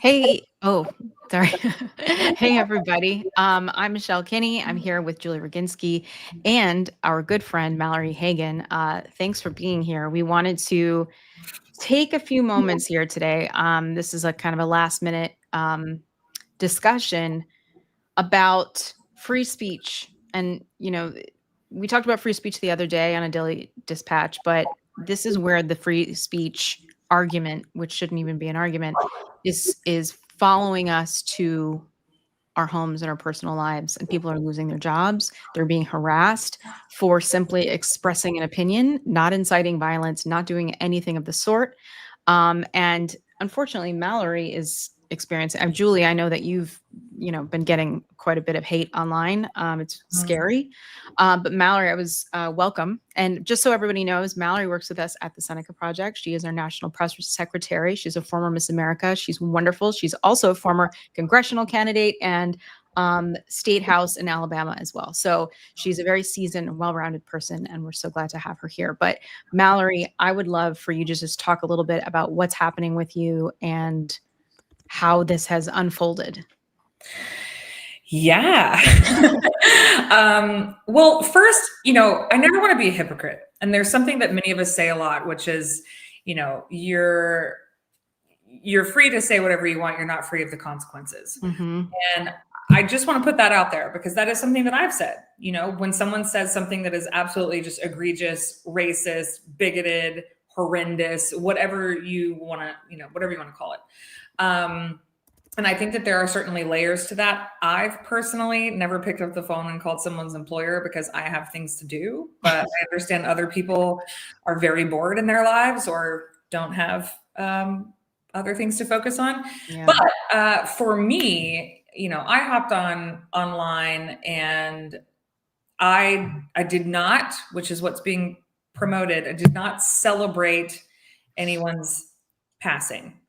Hey, oh, sorry. Hey, everybody. I'm Michelle Kinney. I'm here with Julie Roginski and our good friend Mallory Hagan. Thanks for being here. We wanted to take a few moments here today. This is a kind of a last minute discussion about free speech. And, we talked about free speech the other day on a Daily Dispatch, but this is where the free speech argument, which shouldn't even be an argument, is following us to our homes and our personal lives, and people are losing their jobs. They're being harassed for simply expressing an opinion, not inciting violence, not doing anything of the sort. And unfortunately, Mallory is experiencing. Julie, I know that you've been getting quite a bit of hate online. It's scary. But Mallory, I was welcome. And just so everybody knows, Mallory works with us at the Seneca Project. She is our national press secretary. She's a former Miss America. She's wonderful. She's also a former congressional candidate and state house in Alabama as well. So she's a very seasoned and well-rounded person, and we're so glad to have her here. But Mallory, I would love for you to just talk a little bit about what's happening with you and how this has unfolded. Yeah. Well, first, I never want to be a hypocrite. And there's something that many of us say a lot, which is, you're free to say whatever you want. You're not free of the consequences. Mm-hmm. And I just want to put that out there because that is something that I've said. When someone says something that is absolutely just egregious, racist, bigoted, horrendous, whatever you want to call it. And I think that there are certainly layers to that. I've personally never picked up the phone and called someone's employer because I have things to do, but I understand other people are very bored in their lives or don't have other things to focus on. Yeah. But for me, I hopped online and I did not, which is what's being promoted, I did not celebrate anyone's passing.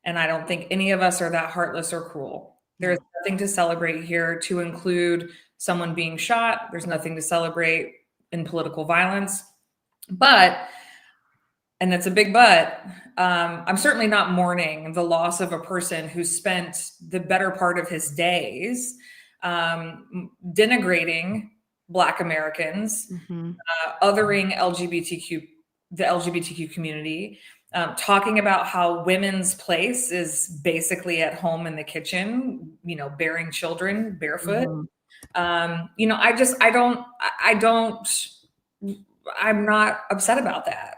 And I don't think any of us are that heartless or cruel. There's nothing to celebrate here to include someone being shot. There's nothing to celebrate in political violence. But, and it's a big but, I'm certainly not mourning the loss of a person who spent the better part of his days denigrating Black Americans, othering the LGBTQ community, talking about how women's place is basically at home in the kitchen, bearing children barefoot. I'm not upset about that.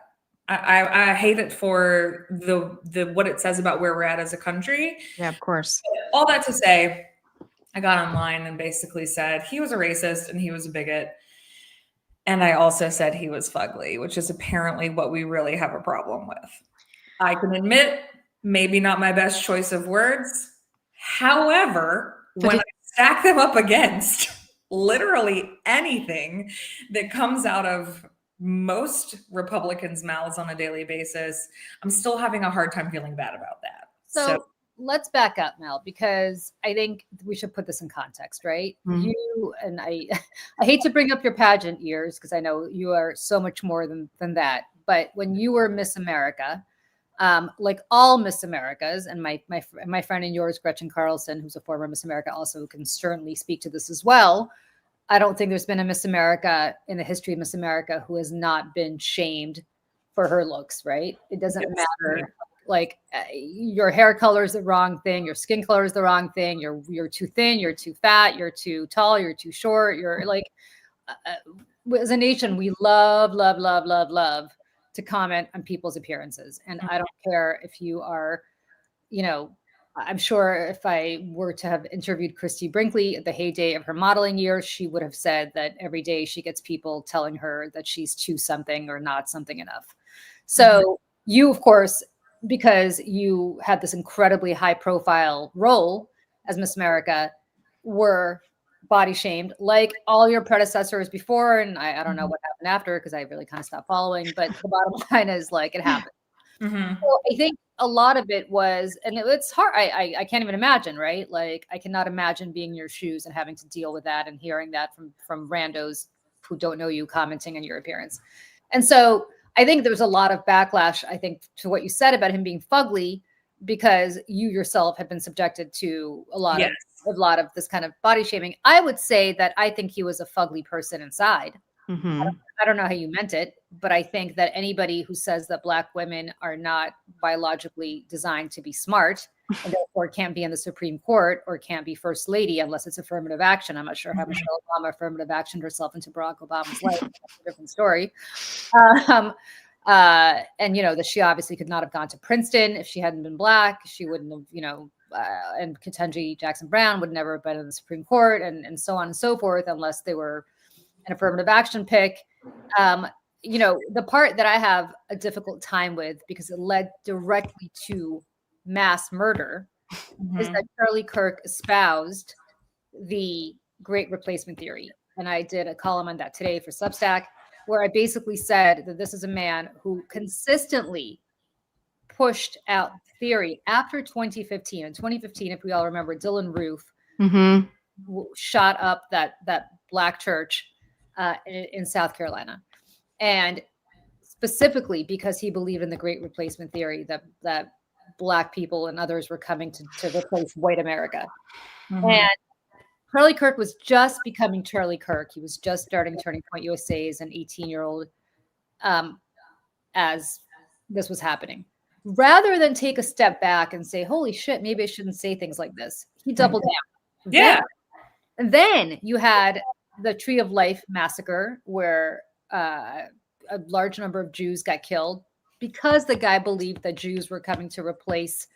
I hate it for the what it says about where we're at as a country. Yeah, of course. All that to say, I got online and basically said he was a racist and he was a bigot. And I also said he was fugly, which is apparently what we really have a problem with. I can admit, maybe not my best choice of words. However, when I stack them up against literally anything that comes out of most Republicans' mouths on a daily basis, I'm still having a hard time feeling bad about that. So let's back up, Mel, because I think we should put this in context, right? You and I hate to bring up your pageant years because I know you are so much more than that. But when you were Miss America, like all Miss Americas, and my friend and yours, Gretchen Carlson, who's a former Miss America, also can certainly speak to this as well. I don't think there's been a Miss America in the history of Miss America who has not been shamed for her looks, right? It doesn't matter. Like your hair color is the wrong thing. Your skin color is the wrong thing. You're too thin. You're too fat. You're too tall. You're too short. You're like, as a nation, we love to comment on people's appearances. And I don't care if you are, I'm sure if I were to have interviewed Christy Brinkley at the heyday of her modeling years, she would have said that every day she gets people telling her that she's too something or not something enough. So you, of course, because you had this incredibly high profile role as Miss America, were body shamed like all your predecessors before. And I don't know what happened after because I really kind of stopped following, but the bottom line is like it happened. So I think a lot of it was, and it's hard. I can't even imagine, right? Like I cannot imagine being in your shoes and having to deal with that and hearing that from randos who don't know you commenting on your appearance. And so I think there was a lot of backlash, I think, to what you said about him being fugly, because you yourself have been subjected to a lot Yes. of this kind of body shaming. I would say that I think he was a fugly person inside. Mm-hmm. I don't know how you meant it, but I think that anybody who says that Black women are not biologically designed to be smart and therefore can't be in the Supreme Court or can't be First Lady unless it's affirmative action. I'm not sure how Michelle Obama affirmative actioned herself into Barack Obama's life. That's a different story. And, you know, that she obviously could not have gone to Princeton if she hadn't been Black. She wouldn't have, you know, and Ketanji Jackson Brown would never have been in the Supreme Court and so on and so forth, unless they were an affirmative action pick. You know, the part that I have a difficult time with, because it led directly to mass murder, is that Charlie Kirk espoused the Great Replacement Theory. And I did a column on that today for Substack, where I basically said that this is a man who consistently pushed out theory after 2015. In 2015, if we all remember, Dylan Roof shot up that Black church in South Carolina. And specifically because he believed in the Great Replacement Theory, that Black people and others were coming to replace white America. And Charlie Kirk was just becoming Charlie Kirk. He was just starting Turning Point USA as an 18-year-old as this was happening. Rather than take a step back and say, holy shit, maybe I shouldn't say things like this, he doubled down. Yeah. And then you had the Tree of Life massacre, where a large number of Jews got killed because the guy believed that Jews were coming to replace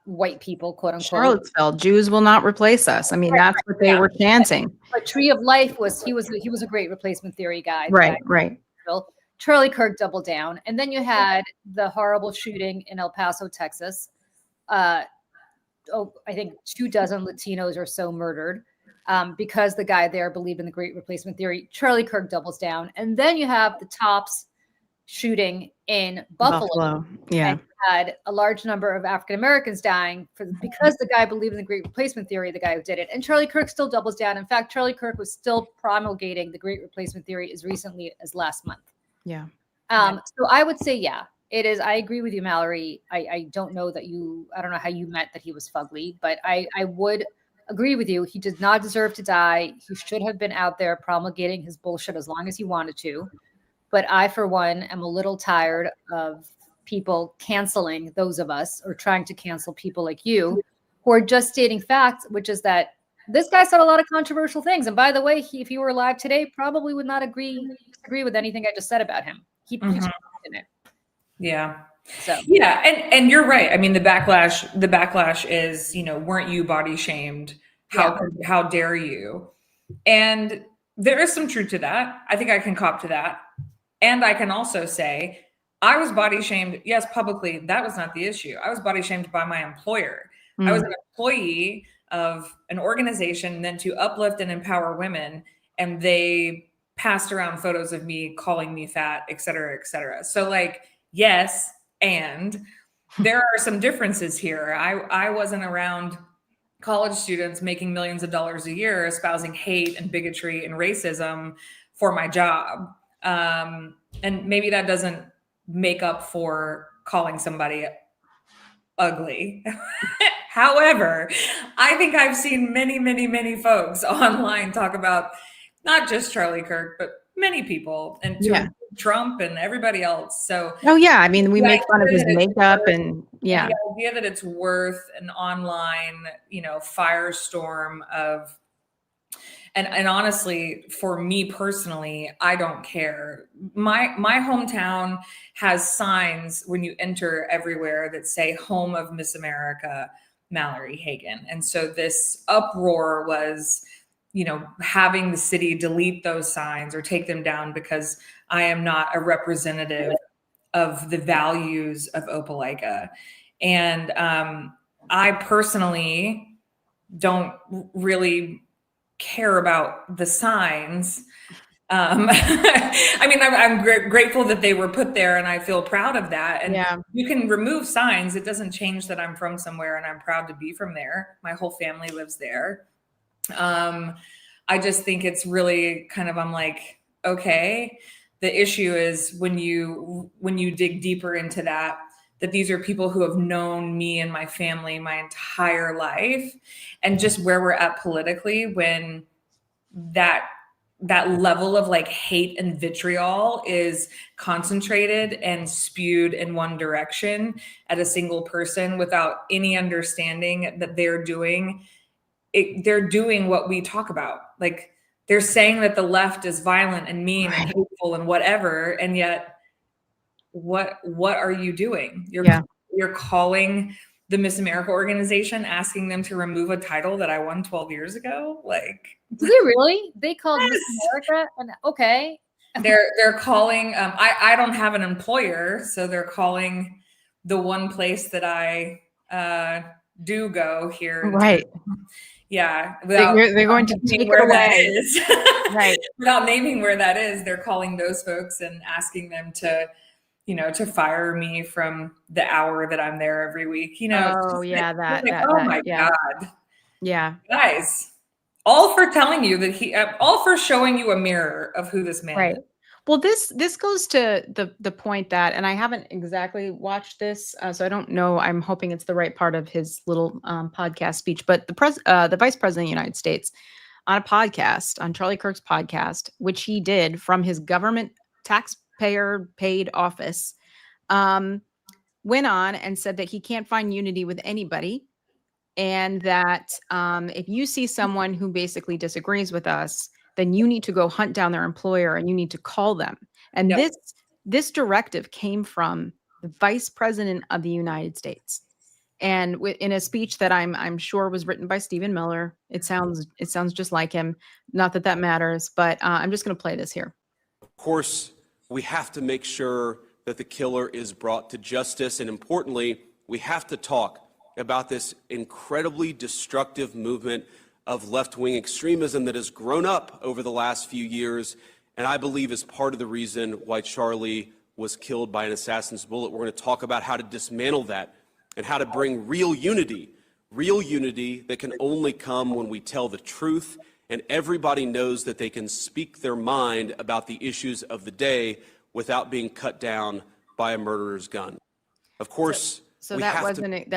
white people, quote unquote. Charlottesville, Jews will not replace us. I mean, that's what they were chanting. But Tree of Life he was a great replacement theory guy. Right. Charlie Kirk doubled down. And then you had the horrible shooting in El Paso, Texas. I think 24 Latinos or so murdered because the guy there believed in the Great Replacement Theory. Charlie Kirk doubles down. And then you have the Tops shooting in Buffalo. Yeah. And had a large number of African Americans dying because the guy believed in the Great Replacement Theory, the guy who did it. And Charlie Kirk still doubles down. In fact, Charlie Kirk was still promulgating the Great Replacement Theory as recently as last month. Yeah. So I would say, yeah, it is. I agree with you, Mallory. I don't know how you meant that he was fugly, but I would agree with you. He did not deserve to die. He should have been out there promulgating his bullshit as long as he wanted to. But I, for one, am a little tired of people canceling those of us, or trying to cancel people like you who are just stating facts, which is that this guy said a lot of controversial things. And by the way, if he were alive today, probably would not disagree with anything I just said about him. He in it. Yeah. So yeah, and you're right. I mean, the backlash is, you know, weren't you body shamed? How dare you? And there is some truth to that. I think I can cop to that. And I can also say, I was body shamed. Yes, publicly, that was not the issue. I was body shamed by my employer. I was an employee of an organization meant to uplift and empower women, and they passed around photos of me calling me fat, et cetera, et cetera. So like, yes, and there are some differences here. I wasn't around college students making millions of dollars a year espousing hate and bigotry and racism for my job. And maybe that doesn't make up for calling somebody ugly. However, I think I've seen many, many, many folks online talk about not just Charlie Kirk, but many people, and Trump and everybody else. So, I mean, we make fun of his makeup and the idea that it's worth an online, firestorm of, and honestly, for me personally, I don't care. My hometown has signs when you enter everywhere that say "Home of Miss America, Mallory Hagan," and so this uproar was, having the city delete those signs or take them down because I am not a representative of the values of Opelika. And I personally don't really care about the signs. I mean, I'm grateful that they were put there, and I feel proud of that. And you can remove signs. It doesn't change that I'm from somewhere and I'm proud to be from there. My whole family lives there. I just think it's really kind of, I'm like, okay, the issue is when you dig deeper into that, that these are people who have known me and my family my entire life, and just where we're at politically when that level of like hate and vitriol is concentrated and spewed in one direction at a single person without any understanding that they're doing what we talk about. Like, they're saying that the left is violent and mean and hateful and whatever, and yet what are you doing? You're calling the Miss America organization, asking them to remove a title that I won 12 years ago. Like, do they really? They called Miss America, and okay. They're calling. I don't have an employer, so they're calling the one place that I do go here. Right. Yeah. They're going to take it away. Right. Without naming where that is, they're calling those folks and asking them to, to fire me from the hour that I'm there every week. Oh yeah, God. Yeah. Guys, all for telling you that all for showing you a mirror of who this man is. Well, this goes to the point that, and I haven't exactly watched this, so I don't know. I'm hoping it's the right part of his little podcast speech. But the vice president of the United States, on a podcast, on Charlie Kirk's podcast, which he did from his government taxpayer paid office, went on and said that he can't find unity with anybody, and that if you see someone who basically disagrees with us, then you need to go hunt down their employer and you need to call them. And this directive came from the vice president of the United States. And in a speech that I'm sure was written by Stephen Miller. It sounds just like him. Not that matters, but I'm just going to play this here. Of course, we have to make sure that the killer is brought to justice. And importantly, we have to talk about this incredibly destructive movement of left-wing extremism that has grown up over the last few years, and I believe is part of the reason why Charlie was killed by an assassin's bullet. We're going to talk about how to dismantle that and how to bring real unity that can only come when we tell the truth and everybody knows that they can speak their mind about the issues of the day without being cut down by a murderer's gun. Of course, So that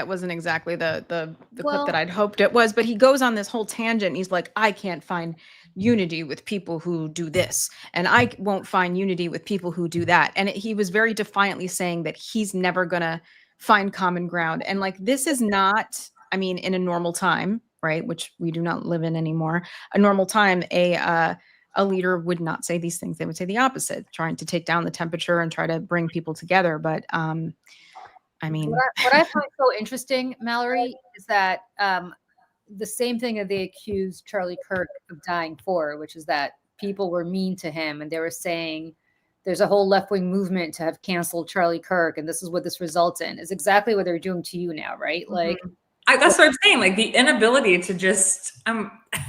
wasn't exactly the clip that I'd hoped it was, but he goes on this whole tangent. And he's like, I can't find unity with people who do this, and I won't find unity with people who do that. And he was very defiantly saying that he's never gonna find common ground. And like, this is not, I mean, in a normal time, right, which we do not live in anymore, a normal time, a leader would not say these things. They would say the opposite, trying to take down the temperature and try to bring people together. But I mean, what I find so interesting, Mallory, is that the same thing that they accused Charlie Kirk of dying for, which is that people were mean to him, and they were saying there's a whole left-wing movement to have canceled Charlie Kirk, and this is what this results in, is exactly what they're doing to you now, right? Like, that's what I'm saying. Like, the inability to just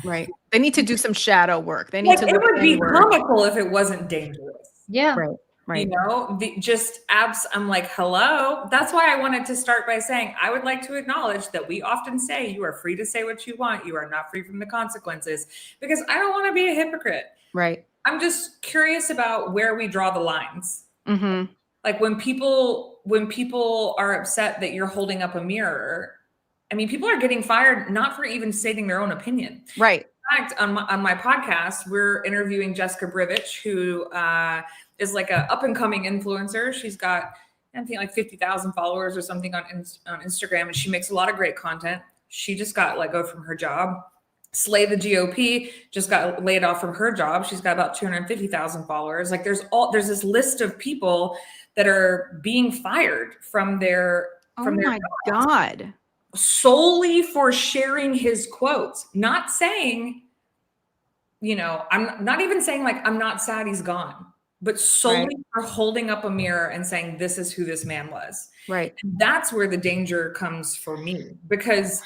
right. They need to do some shadow work. They need to. It would be comical if it wasn't dangerous. Yeah. Right. Right. I'm like, hello. That's why I wanted to start by saying, I would like to acknowledge that we often say you are free to say what you want. You are not free from the consequences, because I don't want to be a hypocrite. Right. I'm just curious about where we draw the lines. Mm-hmm. Like, when people are upset that you're holding up a mirror, I mean, people are getting fired, not for even stating their own opinion. Right. In fact, on my podcast, we're interviewing Jessica Brivich, who is like a up and coming influencer. She's got, I think, like 50,000 followers or something on Instagram, and she makes a lot of great content. She just got let go from her job. Slay the GOP just got laid off from her job. She's got about 250,000 followers. Like, there's this list of people that are being fired from their God. Solely for sharing his quotes, not saying, I'm not even saying like, I'm not sad he's gone, but solely for holding up a mirror and saying, this is who this man was. Right. And that's where the danger comes for me, because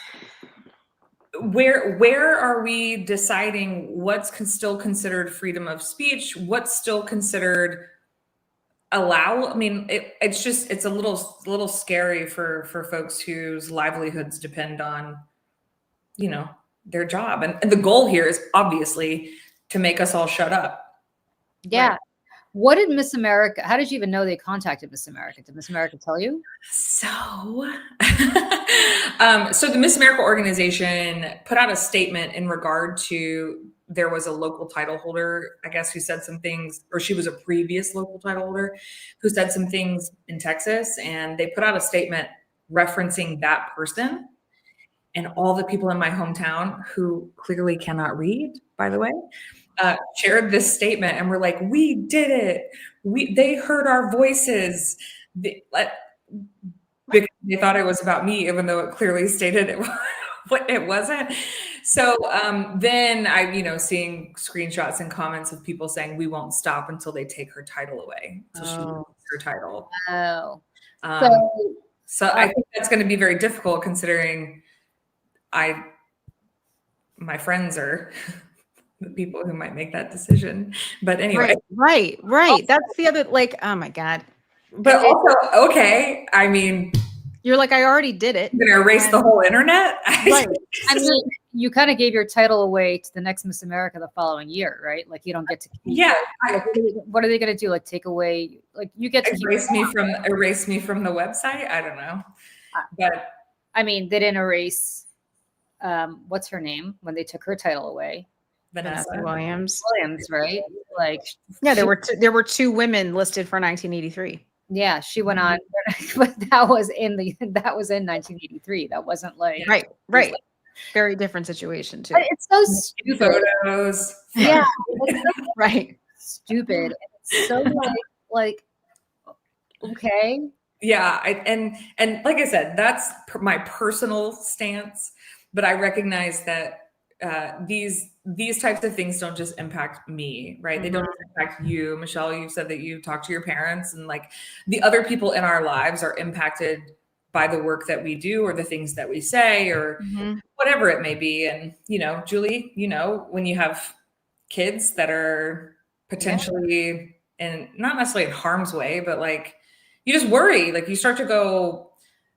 where are we deciding what's still considered freedom of speech? What's still considered I mean, it's a little scary for folks whose livelihoods depend on, their job. And the goal here is obviously to make us all shut up. Yeah. Right. What did Miss America, how did you even know they contacted Miss America? Did Miss America tell you? So, so the Miss America organization put out a statement in regard to, there was a local title holder, I guess, who said some things, or she was a previous local title holder who said some things in Texas, and they put out a statement referencing that person. And all the people in my hometown who clearly cannot read, by the way, shared this statement and were like, "We did it. They heard our voices." Because they thought it was about me, even though it clearly stated it wasn't. So then I, seeing screenshots and comments of people saying, "We won't stop until they take her title away." So she loses her title. Oh. So I think that's going to be very difficult, considering my friends are the people who might make that decision. But anyway. Right. That's the other, like, oh my God. But also, okay, I mean, you're like, I already did it. You're gonna erase the whole internet? Right. I mean, you kind of gave your title away to the next Miss America the following year, right? Like, you don't get to keep what are they gonna do? Like, take away, like, you get to erase me from the website? I don't know. But I mean, they didn't erase what's her name when they took her title away? Vanessa Williams, right? Like, yeah, there were two women listed for 1983. Yeah, she went on, but that was in 1983. That wasn't like right. Very different situation too. But it's so stupid. Photos. Yeah, right. Stupid. It's so like okay. Yeah, and like I said, that's my personal stance. But I recognize that these types of things don't just impact me, right? Mm-hmm. They don't just impact you, Michelle. You said that you talk to your parents, and like the other people in our lives are impacted by the work that we do or the things that we say or whatever it may be. And Julie, when you have kids that are potentially in not necessarily in harm's way, but like you just worry, like you start to go,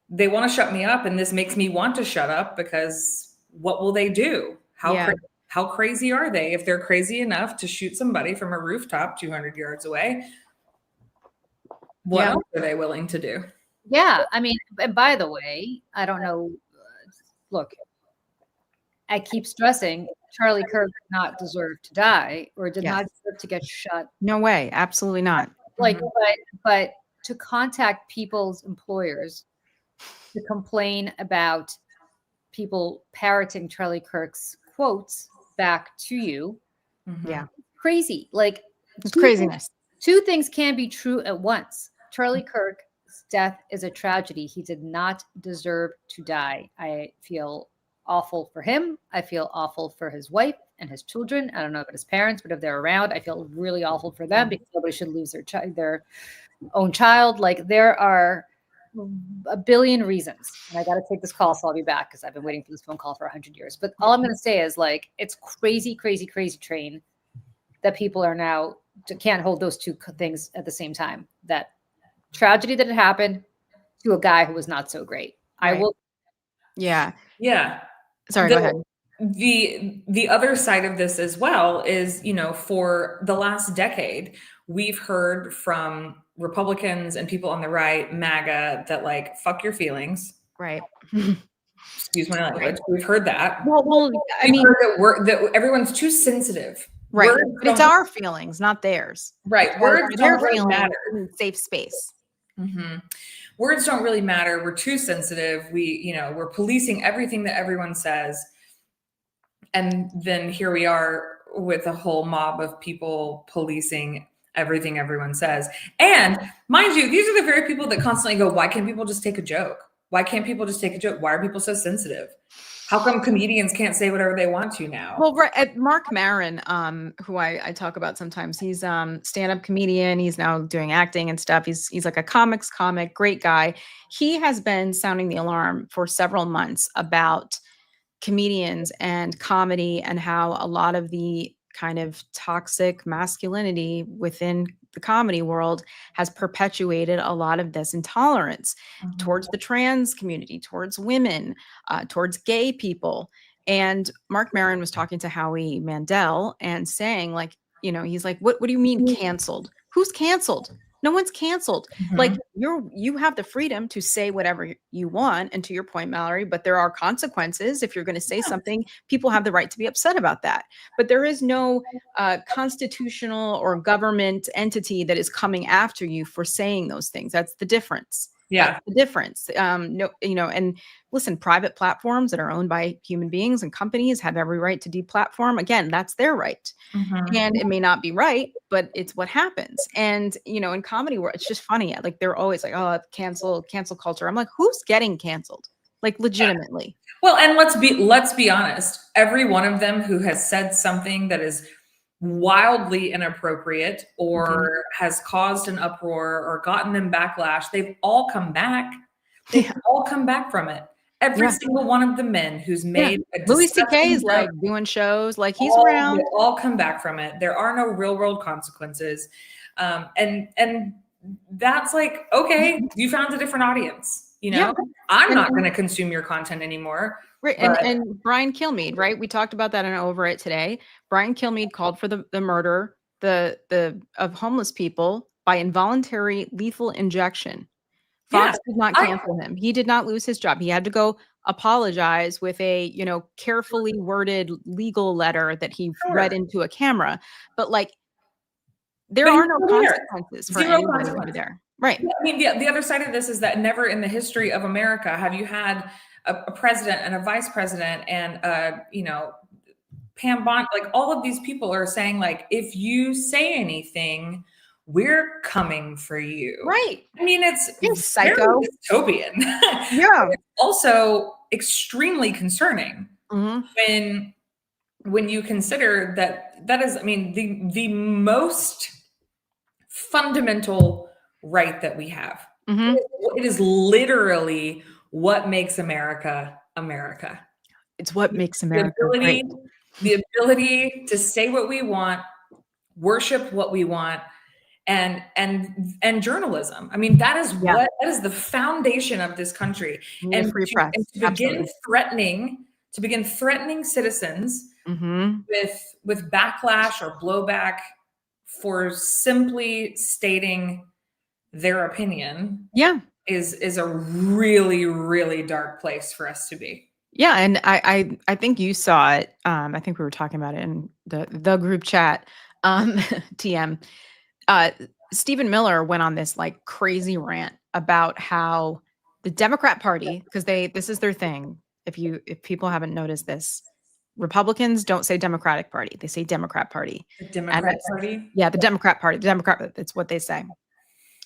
they want to shut me up, and this makes me want to shut up because what will they do? How crazy are they? If they're crazy enough to shoot somebody from a rooftop 200 yards away, what else are they willing to do? Yeah. I mean, and by the way, I don't know. Look, I keep stressing Charlie Kirk did not deserve to die or did not deserve to get shot. No way. Absolutely not. Like, but to contact people's employers to complain about people parroting Charlie Kirk's quotes back to you. Yeah. Crazy. Like, it's craziness. Two things can be true at once. Charlie Kirk's death is a tragedy. He did not deserve to die. I feel awful for him. I feel awful for his wife and his children. I don't know about his parents, but if they're around, I feel really awful for them because nobody should lose their own child. Like, there are a billion reasons. And I got to take this call, so I'll be back because I've been waiting for this phone call for 100 years. But all I'm going to say is, like, it's crazy train that people are now can't hold those two things at the same time. That tragedy that had happened to a guy who was not so great. Right. I will. Yeah. Sorry, go ahead. The other side of this as well is, for the last decade, we've heard from Republicans and people on the right, MAGA, that like, fuck your feelings. Right. Excuse my language. We've heard that. Well, I mean, that everyone's too sensitive. Right. But it's our feelings, not theirs. Right. Words don't really matter. Safe space. Mm-hmm. Words don't really matter. We're too sensitive. We're policing everything that everyone says. And then here we are with a whole mob of people policing everything everyone says. And mind you, these are the very people that constantly go, why can't people just take a joke? Why can't people just take a joke? Why are people so sensitive? How come comedians can't say whatever they want to now? Well, right. Mark Maron, who I talk about sometimes, he's stand-up comedian. He's now doing acting and stuff. He's like a comic, great guy. He has been sounding the alarm for several months about comedians and comedy and how a lot of the kind of toxic masculinity within the comedy world has perpetuated a lot of this intolerance towards the trans community, towards women, towards gay people. And Mark Maron was talking to Howie Mandel and saying, like, he's like, what do you mean canceled? Who's canceled? No one's canceled. Like you have the freedom to say whatever you want. And to your point, Mallory, but there are consequences. If you're going to say something, people have the right to be upset about that. But there is no constitutional or government entity that is coming after you for saying those things. That's the difference. Yeah. That's the difference. No, and listen, private platforms that are owned by human beings and companies have every right to deplatform. Again, that's their right. And it may not be right, but it's what happens. And, in comedy world, it's just funny. Like they're always like, oh, cancel culture. I'm like, who's getting canceled? Like legitimately. Well, and let's be honest. Every one of them who has said something that is wildly inappropriate or has caused an uproar or gotten them backlash, they've all come back. They've all come back from it. Every single one of the men who's made a Louis C.K. is like doing shows, like he's around. They all come back from it. There are no real world consequences. And that's like, okay, you found a different audience. I'm not going to consume your content anymore. Right. And Brian Kilmeade, right? We talked about that in Over It today. Brian Kilmeade called for the murder of homeless people by involuntary lethal injection. Fox did not cancel him. He did not lose his job. He had to go apologize with a, carefully worded legal letter that he read into a camera. But there are no consequences for anybody there. Right. I mean, the other side of this is that never in the history of America have you had a president and a vice president and, Pam Bond, like all of these people are saying, like, if you say anything, we're coming for you. Right. I mean, it's psycho dystopian. Yeah. It's also extremely concerning when you consider that is, I mean, the most fundamental right that we have. It is literally what makes America America. It's what makes America great. The ability to say what we want, worship what we want, and journalism. I mean, that is that is the foundation of this country. And free press. And to begin threatening citizens with backlash or blowback for simply stating their opinion is a really, really dark place for us to be. Yeah, and I think you saw it. I think we were talking about it in the group chat. TM. Stephen Miller went on this like crazy rant about how the Democrat Party, because this is their thing. If people haven't noticed this, Republicans don't say Democratic Party; they say Democrat Party. The Democrat Party. Yeah, the Democrat Party. The Democrat. That's what they say.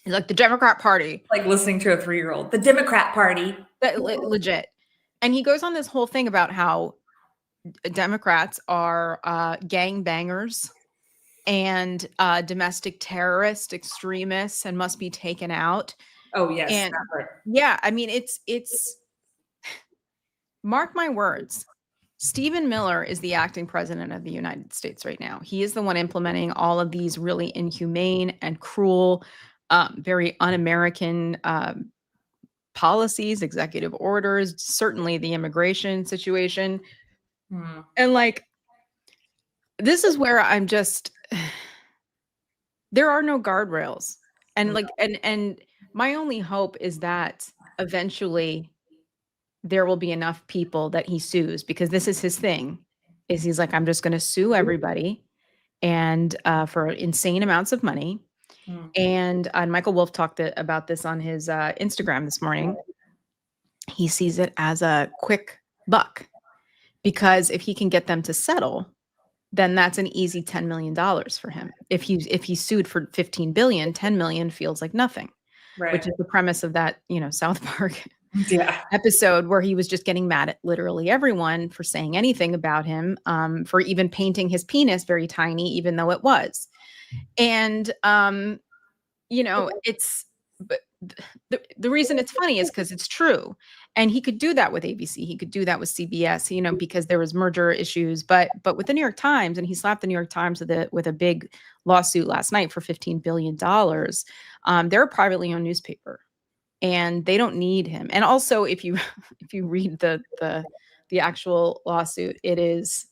It's like the Democrat Party. Like listening to a 3-year-old. The Democrat Party. Legit. And he goes on this whole thing about how Democrats are gangbangers and domestic terrorist extremists and must be taken out. Oh yes. And yeah, I mean it's mark my words. Stephen Miller is the acting president of the United States right now. He is the one implementing all of these really inhumane and cruel, very un-American policies, executive orders, certainly the immigration situation. And like, this is where I'm just, there are no guardrails. And like, and my only hope is that eventually there will be enough people that he sues, because this is his thing, is he's like, I'm just going to sue everybody and for insane amounts of money. And Michael Wolff talked about this on his Instagram this morning. He sees it as a quick buck, because if he can get them to settle, then that's an easy $10 million for him. If he sued for $15 billion, $10 million feels like nothing, which is the premise of that, South Park episode where he was just getting mad at literally everyone for saying anything about him, for even painting his penis very tiny, even though it was. And, but the reason it's funny is because it's true. And he could do that with ABC. He could do that with CBS, because there was merger issues, but with the New York Times, and he slapped the New York Times with a big lawsuit last night for $15 billion. They're a privately owned newspaper and they don't need him. And also if you read the actual lawsuit, it is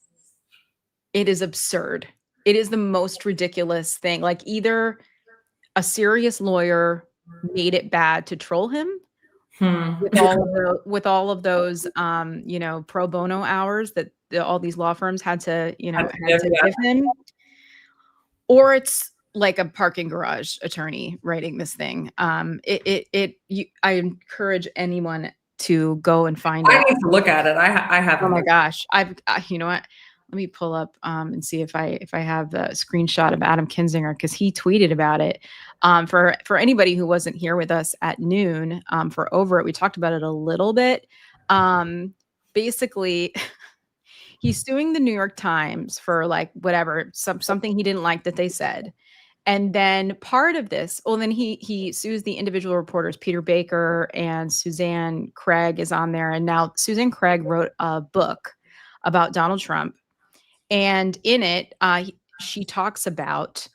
absurd. It is the most ridiculous thing. Like, either a serious lawyer made it bad to troll him with all of those you know, pro bono hours that all these law firms had to, you know, had to give him, or it's like a parking garage attorney writing this thing. I encourage anyone to go and find it. I need to look at it. I haven't. Oh my gosh. You know what? Let me pull up and see if I have the screenshot of Adam Kinzinger, because he tweeted about it. For anybody who wasn't here with us at noon for Over It, we talked about it a little bit. Basically, he's suing the New York Times for like whatever, something he didn't like that they said. And then part of this, well, then he sues the individual reporters, Peter Baker and Suzanne Craig is on there. And now Suzanne Craig wrote a book about Donald Trump. And in it, she talks about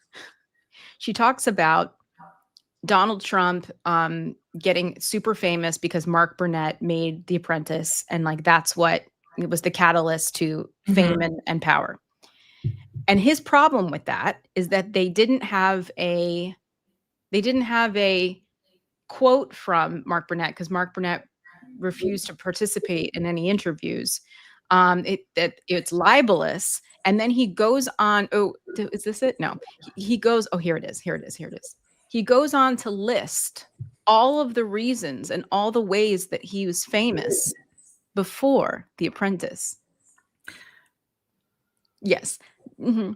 Donald Trump getting super famous because Mark Burnett made The Apprentice. And like, that's what it was, the catalyst to fame and power. And his problem with that is that they didn't have a quote from Mark Burnett, because Mark Burnett refused to participate in any interviews. It's libelous. And then he goes on. Oh, is this it? No, he goes. Oh, here it is. He goes on to list all of the reasons and all the ways that he was famous before The Apprentice. Yes. Mm-hmm.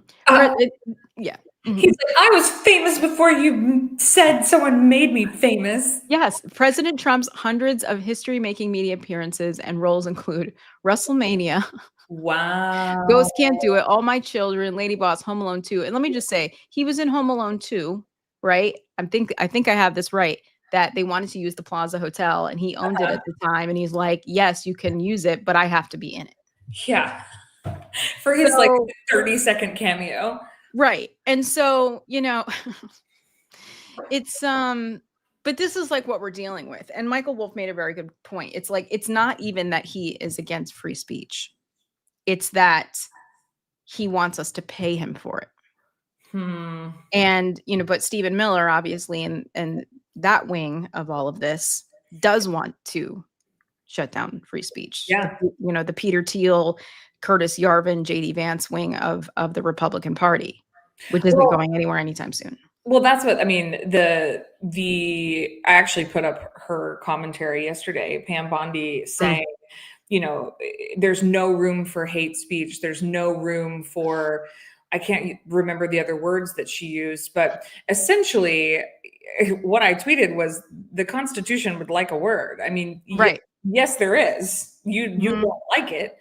Yeah. Mm-hmm. He's like, I was famous before you said someone made me famous. Yes. President Trump's hundreds of history-making media appearances and roles include WrestleMania. Wow. Ghost Can't Do It, All My Children, Lady Boss, Home Alone 2. And let me just say, he was in Home Alone 2, right? I think I have this right, that they wanted to use the Plaza Hotel and he owned it at the time. And he's like, yes, you can use it, but I have to be in it. Yeah. For his like 30-second cameo. Right. And so, you know, it's but this is like what we're dealing with. And Michael Wolff made a very good point. It's like, it's not even that he is against free speech. It's that he wants us to pay him for it. And, you know, but Stephen Miller, obviously, and that wing of all of this does want to shut down free speech. Yeah. You know, the Peter Thiel, Curtis Yarvin, J.D. Vance wing of the Republican Party, which isn't going anywhere anytime soon. Well, that's what I mean. I actually put up her commentary yesterday, Pam Bondi, saying, you know, there's no room for hate speech. There's no room for, I can't remember the other words that she used, but essentially what I tweeted was the Constitution would like a word. I mean, right. Yes, there is. You don't like it,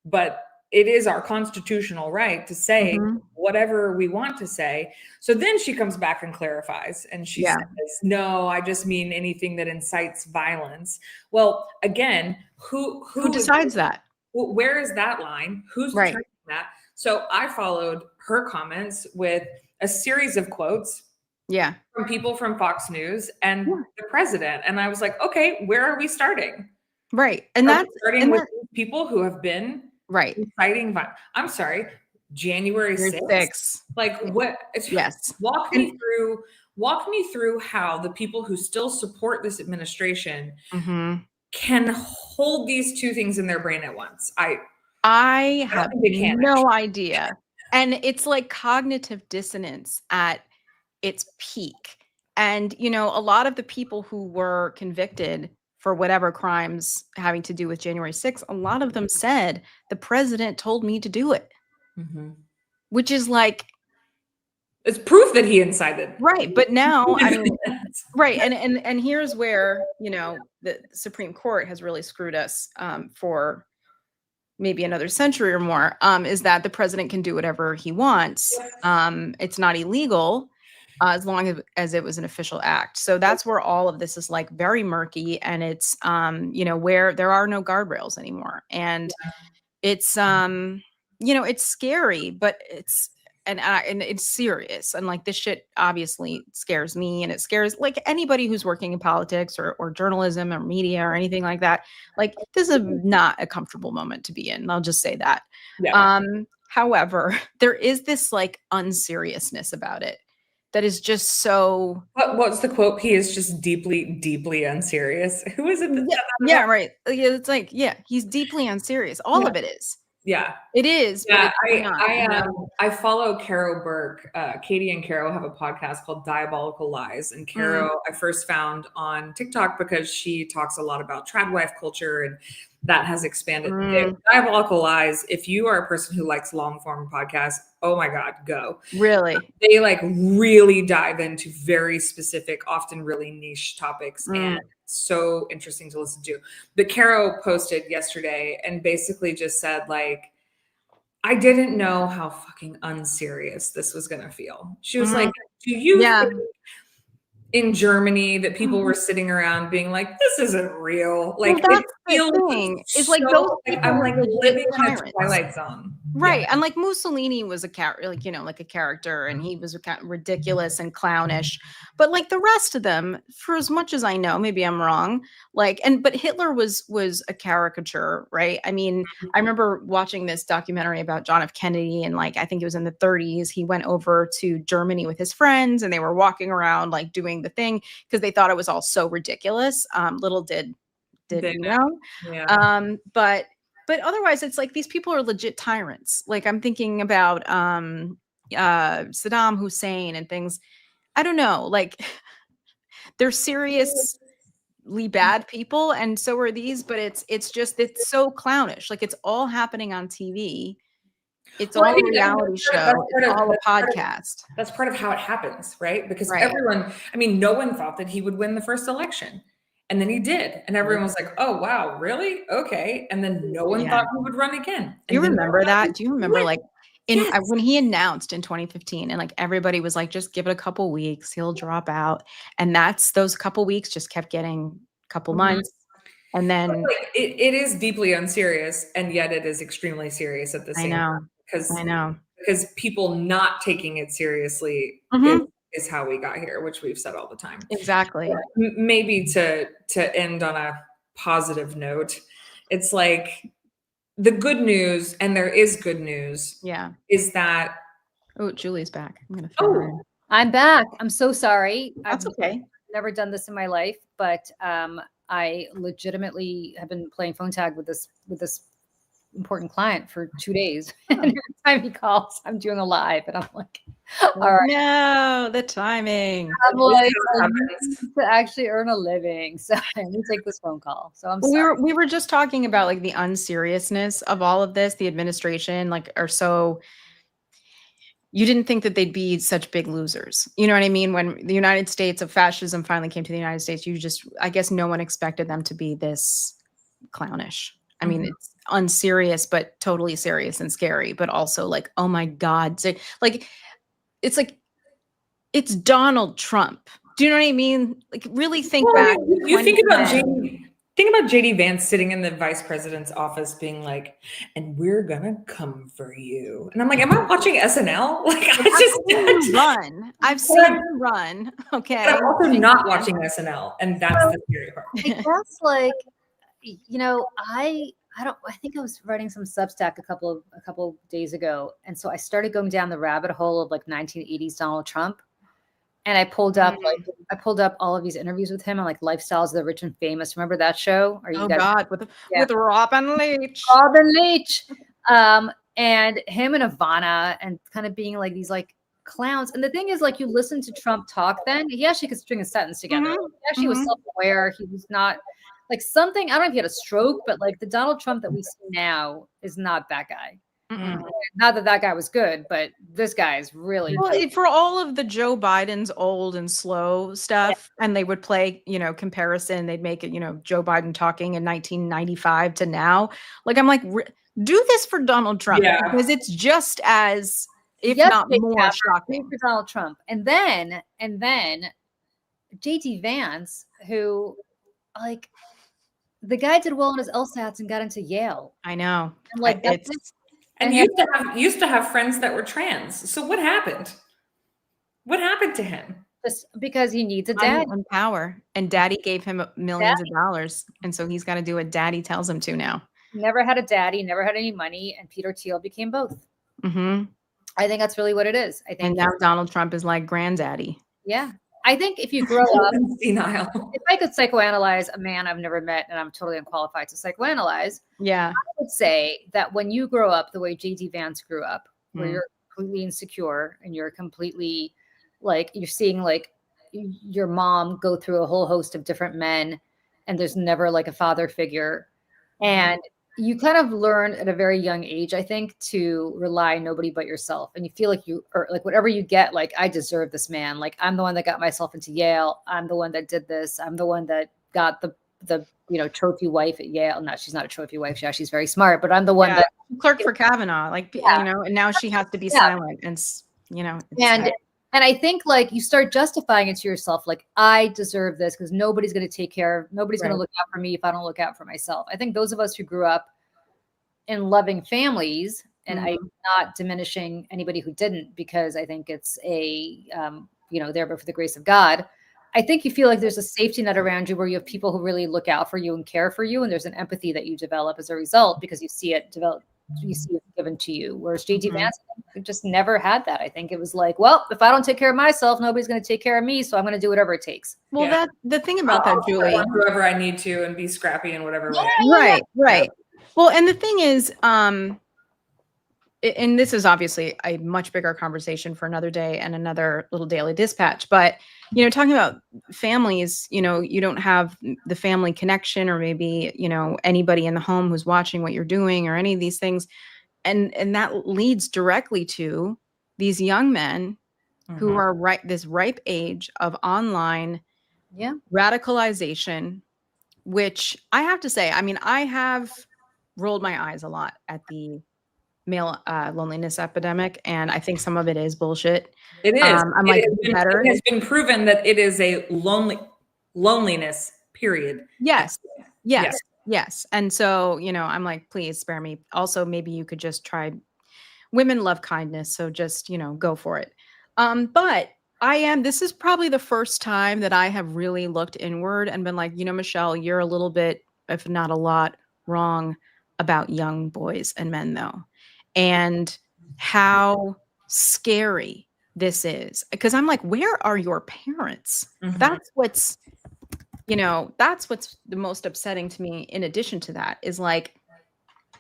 but it is our constitutional right to say whatever we want to say. So then she comes back and clarifies, and she says, no, I just mean anything that incites violence. Well, again, who decides that? Where is that line? Who's determining that? So I followed her comments with a series of quotes from people from Fox News and the president. And I was like, okay, where are we starting? Right. And that's starting with people who have been inciting violence. I'm sorry, January 6th. Like what? Yes. Walk me through how the people who still support this administration can hold these two things in their brain at once. I have no idea. And it's like cognitive dissonance at its peak. And, you know, a lot of the people who were convicted for whatever crimes having to do with January 6th, a lot of them said the president told me to do it, which is like, it's proof that he incited. Right. But now, I mean, right. And here's where, you know, the Supreme Court has really screwed us for maybe another century or more, is that the president can do whatever he wants. It's not illegal. As long as it was an official act. So that's where all of this is like very murky, and it's, you know, where there are no guardrails anymore. And it's, you know, it's scary, but it's, and it's serious. And like this shit obviously scares me, and it scares like anybody who's working in politics or journalism or media or anything like that. Like this is not a comfortable moment to be in. I'll just say that. However, there is this like unseriousness about it that is just so. What's the quote? He is just deeply, deeply unserious. Who is it? Yeah, right. Yeah, it's like, yeah, he's deeply unserious. All of it is. Yeah, it is. Yeah, but it's not. I follow Caro Burke. Katie and Caro have a podcast called Diabolical Lies, and Caro I first found on TikTok because she talks a lot about trad wife culture, and that has expanded. Diabolical Lies. If you are a person who likes long form podcasts, oh my God, go. Really, they like really dive into very specific, often really niche topics, and so interesting to listen to. But Caro posted yesterday and basically just said, like, I didn't know how fucking unserious this was going to feel. She was like, do you think in Germany that people were sitting around being like, this isn't real? Like, well, that's the thing. It's like those people I'm like living in a tyrants. Twilight Zone. Right. Yeah. And like Mussolini was a character, like, like a character, and he was ridiculous and clownish. But like the rest of them, for as much as I know, maybe I'm wrong, like, but Hitler was a caricature, right? I mean, I remember watching this documentary about John F. Kennedy, and like, I think it was in the 30s, he went over to Germany with his friends, and they were walking around like doing the thing because they thought it was all so ridiculous. Little did we know. Yeah. But otherwise, it's like these people are legit tyrants. Like I'm thinking about Saddam Hussein and things. I don't know. Like they're seriously bad people, and so are these. But it's so clownish. Like it's all happening on TV. It's all a reality show. It's all a podcast. That's part of how it happens, right? Because everyone, I mean, no one thought that he would win the first election. And then he did. And everyone was like, oh, wow, really? Okay. And then no one thought he would run again. Do you remember that? Do you remember like when he announced in 2015 and like everybody was like, just give it a couple weeks, he'll drop out. And those couple weeks just kept getting a couple months. And then it is deeply unserious. And yet it is extremely serious at the same time. Because people not taking it seriously is how we got here, which we've said all the time. Exactly. Maybe to end on a positive note, it's like the good news, and there is good news. Yeah. Is that Julie's back. I'm gonna throw her in. I'm back. I'm so sorry. That's okay. Never done this in my life, but I legitimately have been playing phone tag with this important client for 2 days. And every time he calls, I'm doing a live, and I'm like, all right. No, the timing. I'm like, I need to actually earn a living, so I need to take this phone call. So I'm sorry. We were just talking about like the unseriousness of all of this. The administration like are so. You didn't think that they'd be such big losers. You know what I mean? When the United States of fascism finally came to the United States, I guess no one expected them to be this clownish. I mean, it's unserious, but totally serious and scary, but also like, oh my God. So, like, it's Donald Trump. Do you know what I mean? Like really think back. You think about JD Vance sitting in the vice president's office being like, and we're gonna come for you. And I'm like, am I watching SNL? Like I've seen him run. Okay. But I'm also not watching SNL. And that's the scary part. I guess like, I think I was writing some Substack a couple of days ago. And so I started going down the rabbit hole of like 1980s Donald Trump. And I pulled up all of these interviews with him on like Lifestyles of the Rich and Famous. Remember that show? With Robin Leach. And him and Ivana, and kind of being like these like clowns. And the thing is, like, you listen to Trump talk then, he actually could string a sentence together. He actually was self-aware. He was not like something, I don't know if he had a stroke, but like the Donald Trump that we see now is not that guy. Not that guy was good, but this guy is really for all of the Joe Biden's old and slow stuff, and they would play, comparison. They'd make it, Joe Biden talking in 1995 to now. Like I'm like, do this for Donald Trump because it's just as, if not more, shocking for Donald Trump. And then JD Vance, who like the guy did well on his LSATs and got into Yale. I know, and like and used to have friends that were trans. So what happened? What happened to him? Just because he needs a dad and power, and daddy gave him millions of dollars, and so he's got to do what daddy tells him to now. Never had a daddy, never had any money, and Peter Thiel became both. Mm-hmm. I think that's really what it is. I think, and now Donald Trump is like granddaddy. yeah. I think if you grow up, senile. if I could psychoanalyze a man I've never met and I'm totally unqualified to psychoanalyze, Yeah. I would say that when you grow up the way JD Vance grew up, where Mm. you're completely insecure and you're completely like, you're seeing like your mom go through a whole host of different men and there's never like a father figure. And you kind of learn at a very young age, I think, to rely on nobody but yourself. And you feel like you, or like whatever you get, like, I deserve this man. Like, I'm the one that got myself into Yale. I'm the one that did this. I'm the one that got the trophy wife at Yale. No, she's not a trophy wife. She's very smart, but I'm the one that clerk for Kavanaugh, like, and now she has to be silent and, and I think like you start justifying it to yourself, like, I deserve this because nobody's going to nobody's going to look out for me if I don't look out for myself. I think those of us who grew up in loving families, and I'm not diminishing anybody who didn't, because I think it's there but for the grace of God. I think you feel like there's a safety net around you where you have people who really look out for you and care for you. And there's an empathy that you develop as a result because you see it develop, you see it given to you. Whereas JD Vance just never had that. I think it was like, well, if I don't take care of myself, nobody's going to take care of me. So I'm going to do whatever it takes. Well, that the thing about that, Julie, whoever I need to and be scrappy in whatever way. Right. Well, and the thing is, and this is obviously a much bigger conversation for another day and another little daily dispatch, but talking about families, you don't have the family connection or maybe, anybody in the home who's watching what you're doing or any of these things. And that leads directly to these young men who are this ripe age of online radicalization, which I have to say, I mean, I have rolled my eyes a lot at the male loneliness epidemic, and I think some of it is bullshit. It is. It has been proven that it is a loneliness, period. Yes. And so, I'm like, please spare me. Also, maybe you could just try. Women love kindness, so just, go for it. But this is probably the first time that I have really looked inward and been like, Michelle, you're a little bit, if not a lot, wrong about young boys and men, though. And how scary this is. Because I'm like, where are your parents? That's what's the most upsetting to me. In addition to that, is like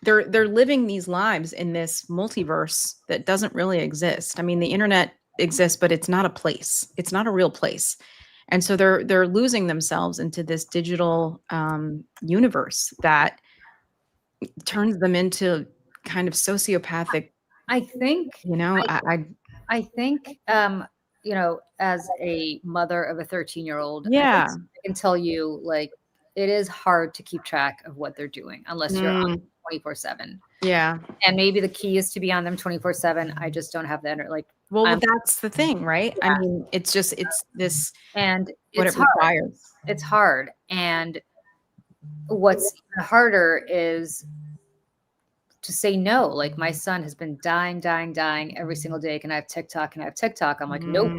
they're living these lives in this multiverse that doesn't really exist. I mean, the internet exists, but it's not a place. It's not a real place. And so they're losing themselves into this digital universe that turns them into kind of sociopathic. I think, I think, as a mother of a 13-year-old, I can tell you, like, it is hard to keep track of what they're doing unless you're on 24/7. Yeah. And maybe the key is to be on them 24/7. I just don't have that. Well, that's the thing, right? Yeah. I mean, it's this, and what it requires. It's hard. And what's even harder is to say no. Like, my son has been dying every single day. Can I have TikTok? I'm like, nope.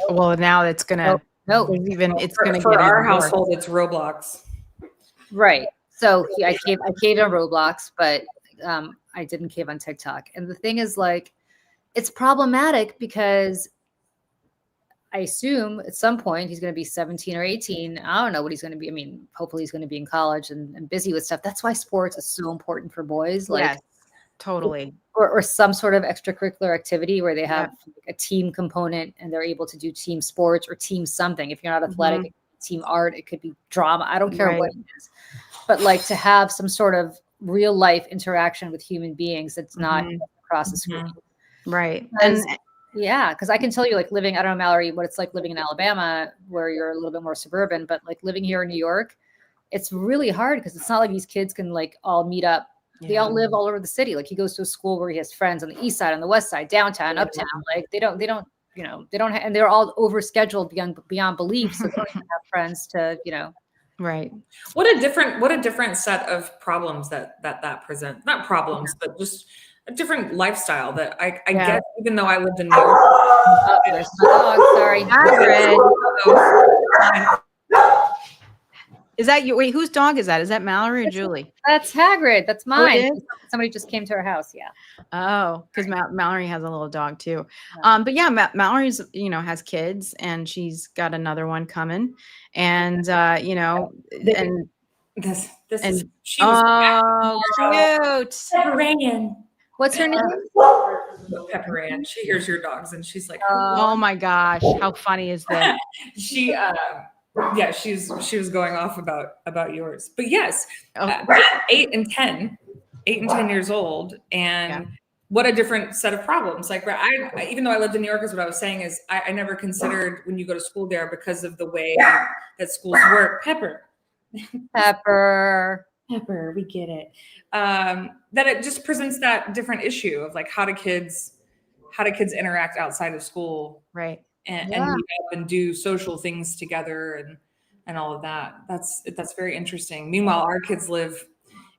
Well, now it's gonna it's gonna for our household, it's Roblox. Right. So I caved on Roblox, but I didn't cave on TikTok. And the thing is, like, it's problematic because I assume at some point he's going to be 17 or 18. I don't know what he's going to be. I mean, hopefully he's going to be in college and busy with stuff. That's why sports is so important for boys. Like, yes, totally. Or some sort of extracurricular activity where they have a team component and they're able to do team sports or team something. If you're not athletic, it could be team art, it could be drama. I don't care what it is. But like, to have some sort of real life interaction with human beings that's not across the screen. Right. Because I can tell you, like, living, I don't know, Mallory, what it's like living in Alabama, where you're a little bit more suburban, but like living here in New York, it's really hard because it's not like these kids can like all meet up. Yeah. They all live all over the city. Like, he goes to a school where he has friends on the east side, on the west side, downtown, uptown. Like, they don't, and they're all overscheduled beyond belief. So they don't even have friends to, Right. What a different set of problems that present. Not problems, but just a different lifestyle that I get, even though I lived in New York. Oh, there's my dog. Sorry. Is that you? Wait, whose dog is that? Is that Mallory or Julie? That's Hagrid. That's mine. it is? Somebody just came to our house. Yeah. Oh, because Mallory has a little dog too. Yeah. But yeah, Mallory's, has kids and she's got another one coming. And, and, This is and, she was oh, cute. Pepper What's her name? Pepper Ann. She hears your dogs and she's like, Oh my gosh. How funny is this? she she was going off about yours. But yes, Oh. 8 and 10 years old, and what a different set of problems. Like I even though I lived in New York, is what I was saying is I never considered when you go to school there, because of the way that schools work, Pepper, we get it, that it just presents that different issue of like how do kids interact outside of school, Right. and meet up and do social things together and all of that. That's very interesting. Meanwhile, our kids live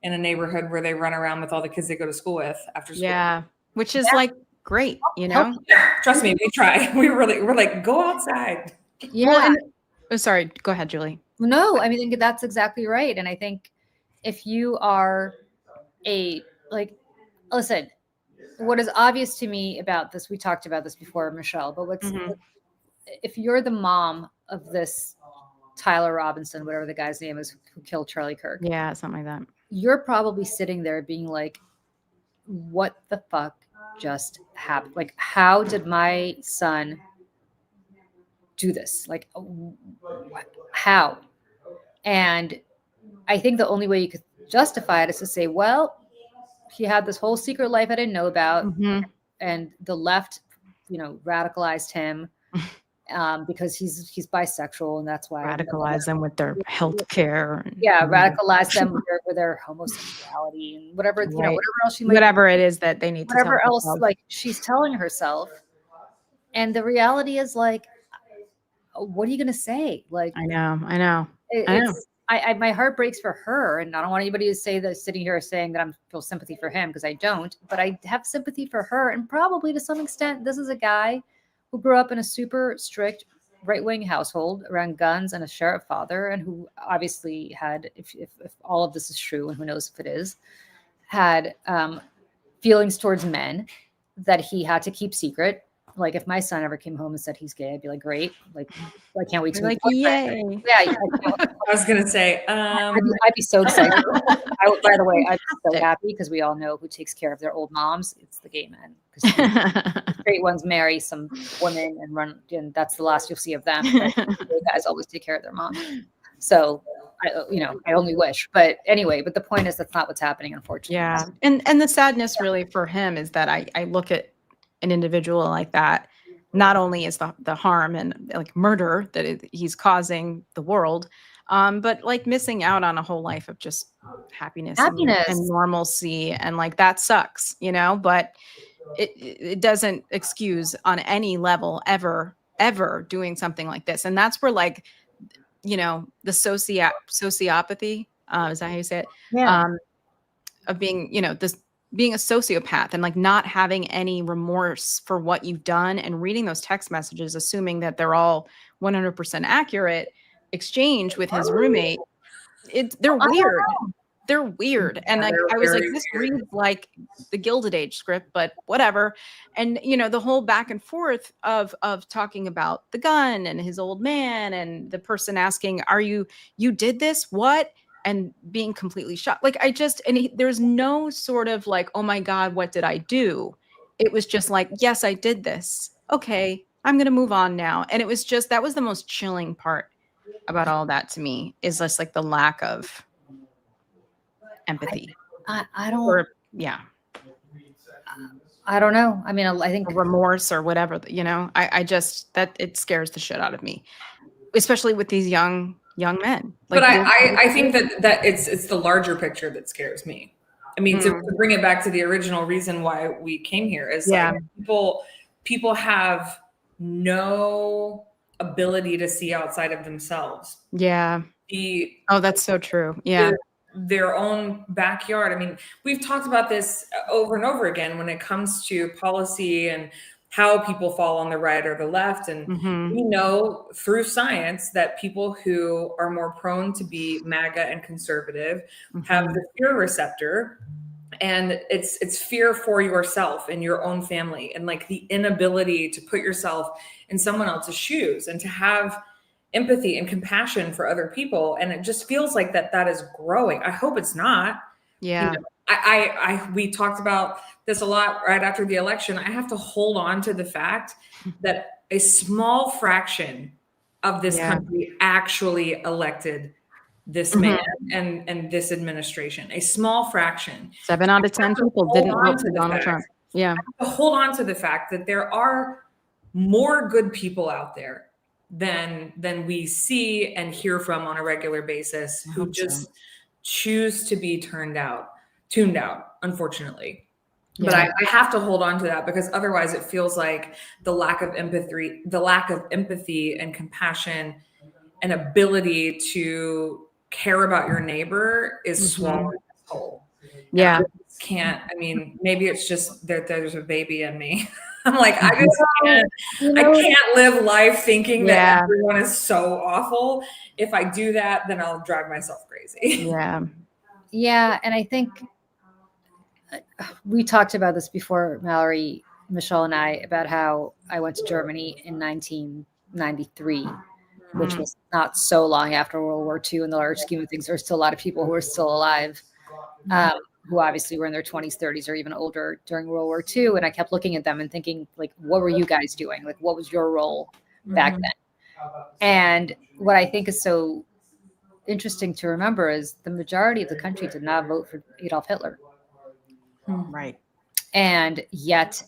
in a neighborhood where they run around with all the kids they go to school with after school. Yeah. Which is like great, Trust me, we try. We're like, go outside. Yeah. Well, oh, sorry. Go ahead, Julie. No, I mean, that's exactly right. And I think if you are listen, what is obvious to me about this, we talked about this before, Michelle, but if you're the mom of this Tyler Robinson, whatever the guy's name is, who killed Charlie Kirk. Yeah, something like that. You're probably sitting there being like, what the fuck just happened? Like, how did my son do this? Like, how? And I think the only way you could justify it is to say, well, he had this whole secret life I didn't know about, and the left, radicalized him because he's bisexual, and that's why radicalize them with their health care. Radicalize them with their homosexuality and whatever, whatever else whatever it is that they need to whatever tell else themselves. like she's telling herself. And the reality is, like, what are you gonna say? Like, I know. My heart breaks for her, and I don't want anybody to say that sitting here saying that I feel sympathy for him, because I don't, but I have sympathy for her. And probably to some extent, this is a guy who grew up in a super strict right-wing household around guns and a sheriff father, and who obviously had, if all of this is true, and who knows if it is, had feelings towards men that he had to keep secret. Like, if my son ever came home and said he's gay, I'd be like, great. Like, I can't wait to like, yay. Yeah. I was going to say, I'd be so excited. By the way, I'd be so happy, because we all know who takes care of their old moms. It's the gay men. Because straight ones marry some women and run, and that's the last you'll see of them. The guys always take care of their moms. So, I only wish. But anyway, the point is that's not what's happening, unfortunately. Yeah. And the sadness really for him is that I look at an individual like that, not only is the harm and like murder that he's causing the world, but like missing out on a whole life of just happiness. And normalcy, and like that sucks, but it doesn't excuse on any level ever doing something like this. And that's where, like, the sociopathy, is that how you say it? Yeah. Of being, being a sociopath and like not having any remorse for what you've done, and reading those text messages, assuming that they're all 100% accurate, exchange with his roommate. They're weird. They're weird. And like, I was like, this reads like the Gilded Age script, but whatever. And, the whole back and forth of talking about the gun and his old man, and the person asking, you did this? What? And being completely shocked. Like, there's no sort of like, oh my God, what did I do? It was just like, yes, I did this. Okay, I'm going to move on now. And it was just, that was the most chilling part about all that to me, is just like the lack of empathy. I don't know. I mean, I think remorse or whatever, I just, that it scares the shit out of me, especially with these young men. Like, but I think that it's the larger picture that scares me. I mean, to bring it back to the original reason why we came here is like, people have no ability to see outside of themselves. Yeah. That's so true. Yeah. Their own backyard. I mean, we've talked about this over and over again when it comes to policy and how people fall on the right or the left. And we know through science that people who are more prone to be MAGA and conservative have the fear receptor. And it's fear for yourself and your own family, and like the inability to put yourself in someone else's shoes and to have empathy and compassion for other people. And it just feels like that is growing. I hope it's not. Yeah. You know, we talked about this a lot right after the election. I have to hold on to the fact that a small fraction of this country actually elected this man and this administration. A small fraction. 7 out of 10 people didn't vote for Donald Trump. Yeah. I have to hold on to the fact that there are more good people out there than we see and hear from on a regular basis, who just choose to be tuned out, unfortunately. Yeah. But I have to hold on to that, because otherwise it feels like the lack of empathy and compassion and ability to care about your neighbor is swallowing this whole. Yeah. I mean, maybe it's just that there's a baby in me. I'm like, I can't live life thinking that everyone is so awful. If I do that, then I'll drive myself crazy. Yeah. Yeah. And I think we talked about this before, Mallory, Michelle, and I, about how I went to Germany in 1993, which was not so long after World War II. In the large scheme of things, there are still a lot of people who are still alive, who obviously were in their 20s, 30s, or even older during World War II. And I kept looking at them and thinking, like, what were you guys doing? Like, what was your role back then? And what I think is so interesting to remember is the majority of the country did not vote for Adolf Hitler. Right. And yet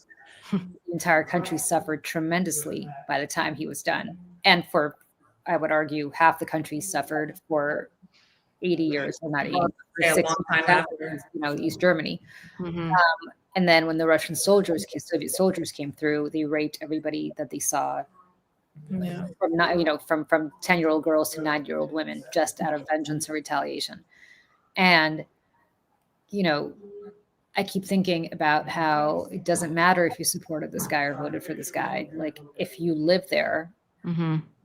the entire country suffered tremendously by the time he was done. And for, I would argue, half the country suffered for 80 years, well, not 80, for 60 years, East Germany. And then when the Russian soldiers, Soviet soldiers came through, they raped everybody that they saw, from 10-year-old girls to 9-year-old women, just out of vengeance and retaliation. And, I keep thinking about how it doesn't matter if you supported this guy or voted for this guy. Like, if you lived there,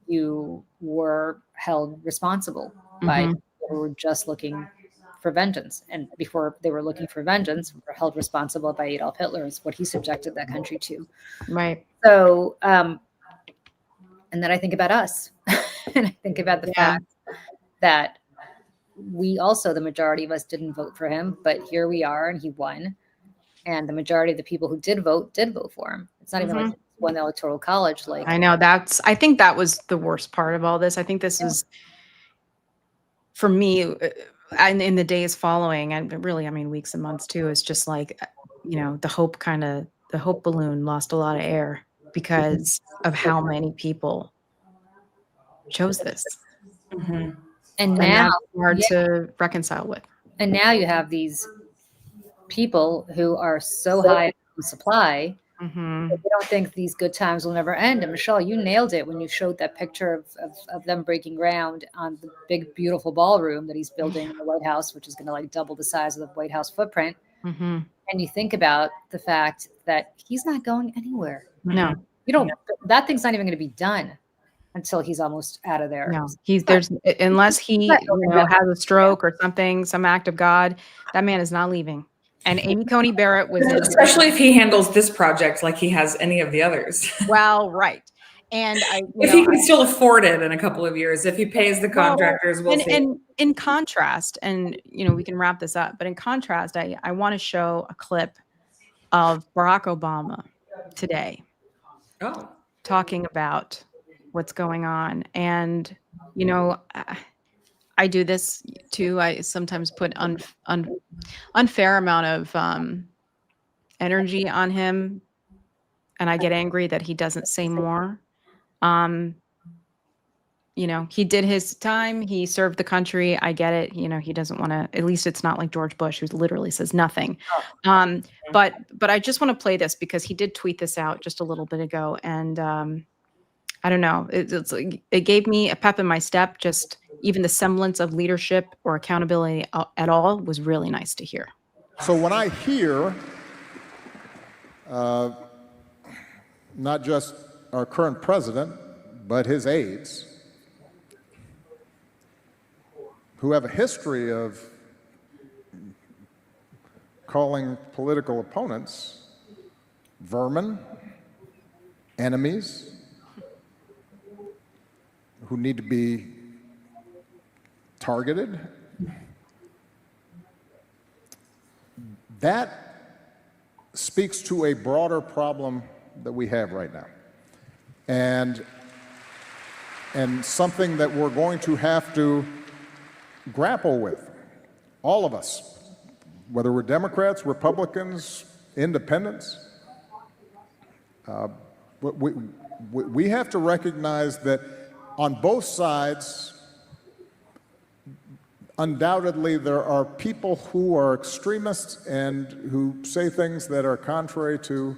you were held responsible by people who were just looking for vengeance. And before they were looking for vengeance, were held responsible by Adolf Hitler, is what he subjected that country to. Right. So, and then I think about us, and I think about the fact that we also, the majority of us, didn't vote for him, but here we are, and he won. And the majority of the people who did vote for him. It's not even like won the Electoral College. Like, I know, I think that was the worst part of all this. I think this is, for me, and in the days following, and really, I mean, weeks and months too, is just like, the hope balloon lost a lot of air because of how many people chose this. And now that's hard to reconcile with. And now you have these people who are so high on supply, they don't think these good times will never end. And Michelle, you nailed it when you showed that picture of them breaking ground on the big, beautiful ballroom that he's building in the White House, which is going to like double the size of the White House footprint. And you think about the fact that he's not going anywhere. No, that thing's not even going to be done until he's almost out of there. No, unless he has a stroke or something, some act of God, that man is not leaving. And Amy Coney Barrett was, especially if he handles this project like he has any of the others. Well, right. And if he can still afford it in a couple of years, if he pays the contractors, we'll see. And in contrast, and we can wrap this up, but in contrast, I want to show a clip of Barack Obama today talking about what's going on. And, I do this too. I sometimes put unfair amount of energy on him, and I get angry that he doesn't say more. He did his time. He served the country. I get it. He doesn't want to, at least it's not like George Bush, who literally says nothing. But I just want to play this because he did tweet this out just a little bit ago. And I don't know. It gave me a pep in my step. Just even the semblance of leadership or accountability at all was really nice to hear. So when I hear not just our current president, but his aides, who have a history of calling political opponents vermin, enemies, who need to be targeted. That speaks to a broader problem that we have right now. And something that we're going to have to grapple with, all of us, whether we're Democrats, Republicans, independents. We have to recognize that on both sides, undoubtedly there are people who are extremists and who say things that are contrary to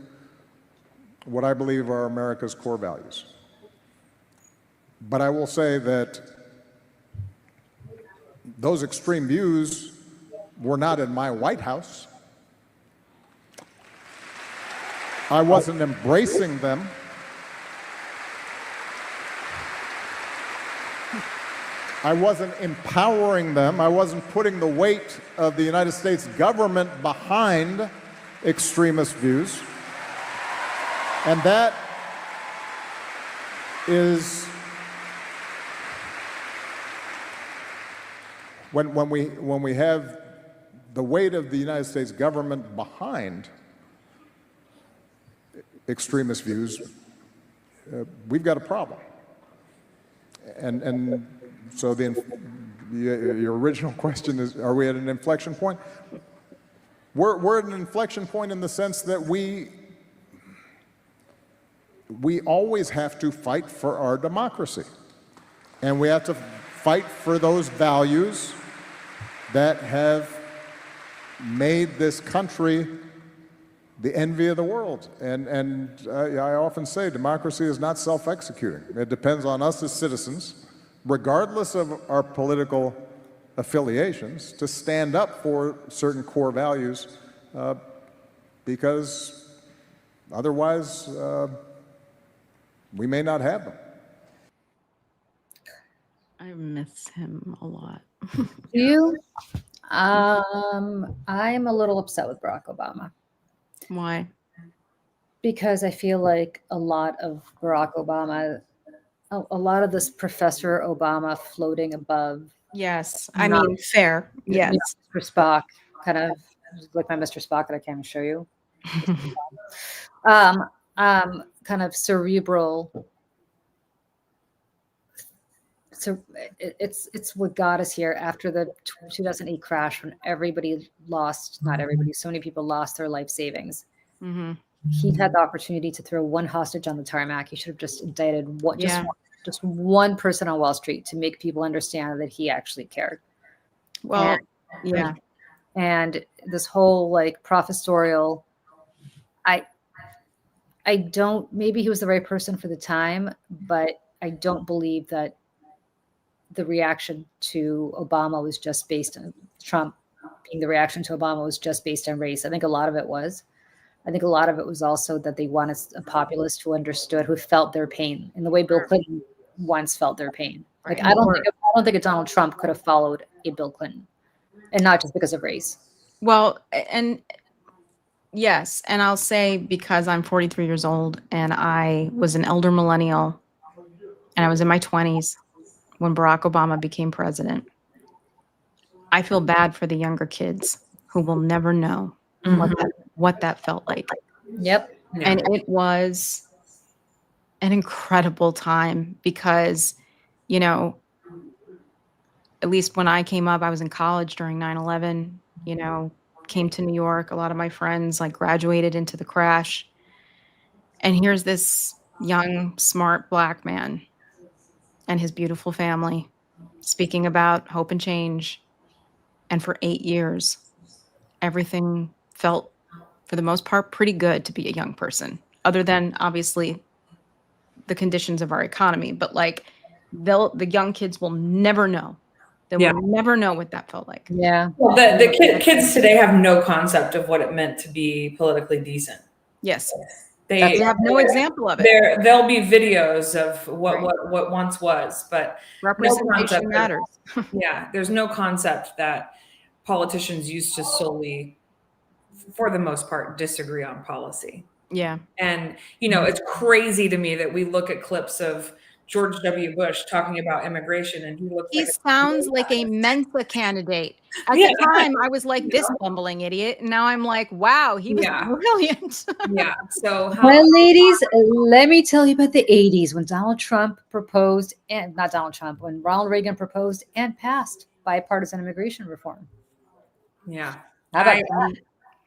what I believe are America's core values. But I will say that those extreme views were not in my White House. I wasn't embracing them. I wasn't empowering them. I wasn't putting the weight of the United States government behind extremist views. And that is when we have the weight of the United States government behind extremist views, we've got a problem. And so your original question is, are we at an inflection point? We're at an inflection point in the sense that we always have to fight for our democracy. And we have to fight for those values that have made this country the envy of the world. And I often say democracy is not self-executing. It depends on us as citizens, regardless of our political affiliations, to stand up for certain core values, because otherwise we may not have them. I miss him a lot. Do you? I'm a little upset with Barack Obama. Why? Because I feel like a lot of Barack Obama, a lot of this Professor Obama floating above. Yes. I mean, fair. Yes. Mr. Spock, kind of like my Mr. Spock that I can't even show you. Kind of cerebral. So it's what got us here after the 2008 crash, when everybody lost, not everybody, so many people lost their life savings. Mm-hmm. He had the opportunity to throw one hostage on the tarmac. He should have just indicted just one person on Wall Street to make people understand that he actually cared. Well, yeah. And this whole like professorial, I don't, maybe he was the right person for the time, but I don't believe that the reaction to Obama was just based on Trump being the reaction to Obama was just based on race. I think a lot of it was. I think a lot of it was also that they wanted a populist who understood, who felt their pain in the way Bill Clinton once felt their pain. Like, I don't think a Donald Trump could have followed a Bill Clinton, and not just because of race. Well, and yes, and I'll say, because I'm 43 years old and I was an elder millennial and I was in my 20s when Barack Obama became president, I feel bad for the younger kids who will never know what that felt like. Yep. Yeah. And it was an incredible time because, you know, at least when I came up, I was in college during 9/11, you know, came to New York. A lot of my friends like graduated into the crash. And here's this young, smart Black man and his beautiful family speaking about hope and change. And for 8 years, everything felt, for the most part, pretty good to be a young person, other than obviously the conditions of our economy. But like, the young kids will never know. They will never know what that felt like. Yeah. Well, the kids today have no concept of what it meant to be politically decent. Yes. They have no example of it. There'll be videos of what once was, but Representation matters. Yeah, there's no concept that politicians used to solely, for the most part, disagree on policy. Yeah. And, it's crazy to me that we look at clips of George W. Bush talking about immigration, and he sounds like a Mensa candidate. At the time, I was like, this bumbling idiot. And now I'm like, wow, he was brilliant. Yeah. So, well, ladies, let me tell you about the 80s when Donald Trump proposed, and not Donald Trump, when Ronald Reagan proposed and passed bipartisan immigration reform. Yeah. How about that?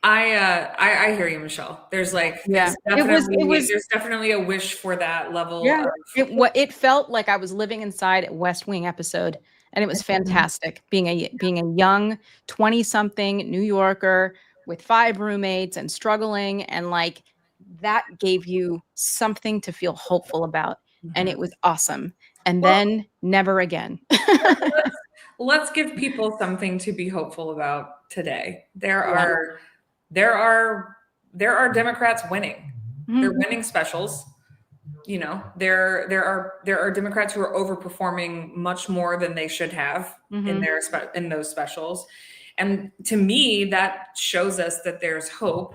I hear you, Michelle. There's there's definitely a wish for that level. Yeah, it felt like I was living inside a West Wing episode, and it was fantastic being a young 20-something New Yorker with 5 roommates and struggling, and that gave you something to feel hopeful about, and it was awesome. And then never again. Let's give people something to be hopeful about today. There are Democrats winning. They're winning specials. There are Democrats who are overperforming much more than they should have in those specials. And to me, that shows us that there's hope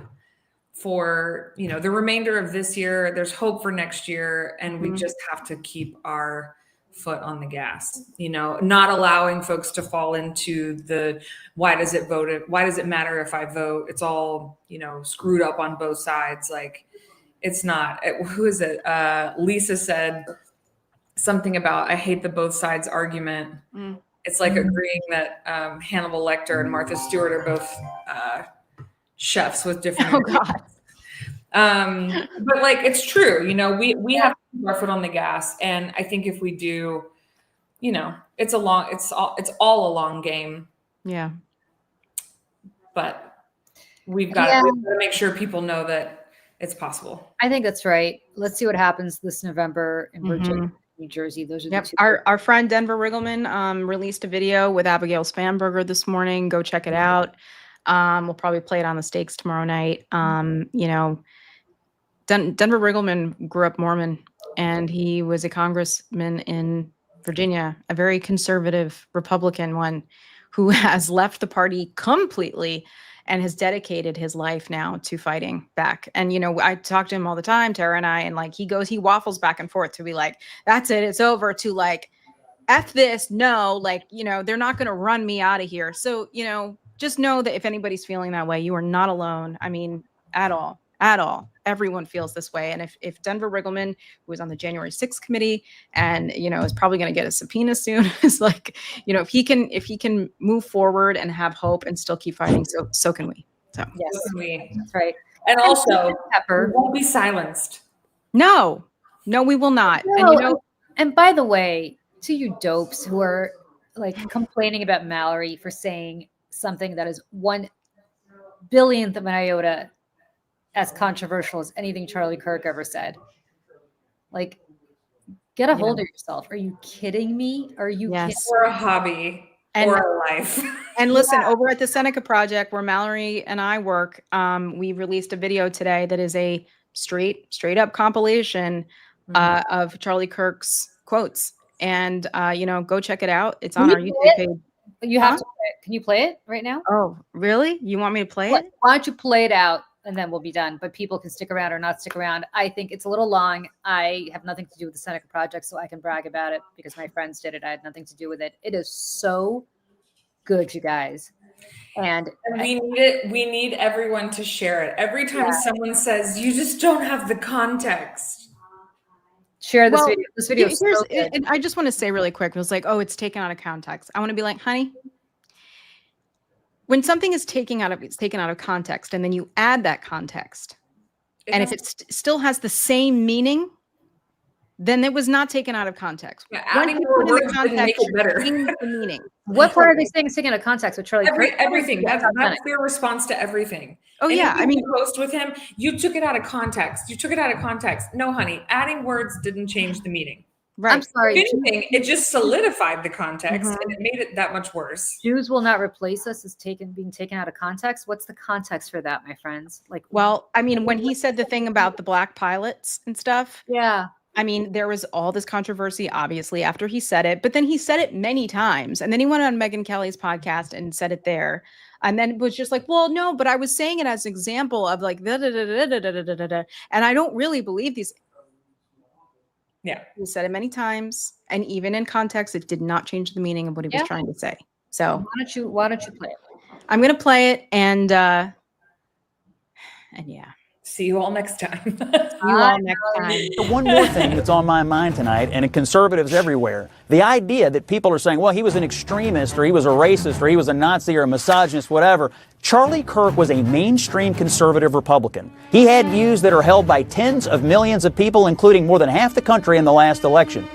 for, the remainder of this year. There's hope for next year, and we just have to keep our foot on the gas, not allowing folks to fall into the why does it matter if I vote? It's all, screwed up on both sides. It's not. Who is it? Lisa said something about I hate the both sides argument. It's like agreeing that Hannibal Lecter and Martha Stewart are both chefs with different but it's true, we have to keep our foot on the gas. And I think if we do, it's all a long game. Yeah. But we've got to make sure people know that it's possible. I think that's right. Let's see what happens this November in Virginia, New Jersey. Those are the two. Our friend Denver Riggleman released a video with Abigail Spanberger this morning. Go check it out. We'll probably play it on the stakes tomorrow night. Denver Riggleman grew up Mormon, and he was a congressman in Virginia, a very conservative Republican one, who has left the party completely and has dedicated his life now to fighting back. And, I talk to him all the time, Tara and I, and he waffles back and forth to be like, that's it, it's over, to F this, no, they're not going to run me out of here. So, just know that if anybody's feeling that way, you are not alone. I mean, at all. Everyone feels this way. And if Denver Riggleman, who was on the January 6th committee and, is probably going to get a subpoena soon, is if he can move forward and have hope and still keep fighting, so can we. So yes, that's right. And also, we won't be silenced. No, we will not. No, and by the way, to you dopes who are complaining about Mallory for saying something that is 1/1000th of an iota as controversial as anything Charlie Kirk ever said. Get a hold of yourself. Are you kidding me? Are you kidding? Or a hobby or a life. And listen, over at the Seneca Project, where Mallory and I work, we released a video today that is a straight up compilation of Charlie Kirk's quotes. And go check it out. It's on our YouTube page. You have to play it. Can you play it right now? Oh, really? You want me to play it? Why don't you play it out? And then we'll be done. But people can stick around or not stick around. I think it's a little long. I have nothing to do with the Seneca Project, so I can brag about it because my friends did it. I had nothing to do with it. It is so good, you guys. And we need it. We need everyone to share it. Every time someone says, you just don't have the context. Share this video. This video is so good. And I just want to say really quick, it was it's taken out of context. I want to be like, honey, when something is taken out of context, and then you add that context, and if it still has the same meaning, then it was not taken out of context. Yeah, adding more words didn't make it better. The meaning. What part are they saying is taken out of context with Charlie? Everything. That's their response to everything. Oh, and yeah. Post with him, you took it out of context. No, honey, adding words didn't change the meaning. Right. I'm sorry. If anything, it just solidified the context Mhm. and it made it that much worse. Jews will not replace us as being taken out of context. What's the context for that, my friends? Like, Well, I mean, when he said the thing about the black pilots and stuff, yeah, I mean, there was all this controversy, obviously, after he said it, but then he said it many times. And then he went on Megyn Kelly's podcast and said it there. And then was just like, well, no, but I was saying it as an example of like, da, da, da, da, da, da, da, da, da. And I don't really believe these. Yeah. He said it many times. And even in context, it did not change the meaning of what he was trying to say. So why don't you play it? I'm going to play it. And yeah. See you all next time. You all next time. One more thing that's on my mind tonight, and conservatives everywhere. The idea that people are saying, well, he was an extremist, or he was a racist, or he was a Nazi, or a misogynist, whatever. Charlie Kirk was a mainstream conservative Republican. He had views that are held by tens of millions of people, including more than half the country in the last election.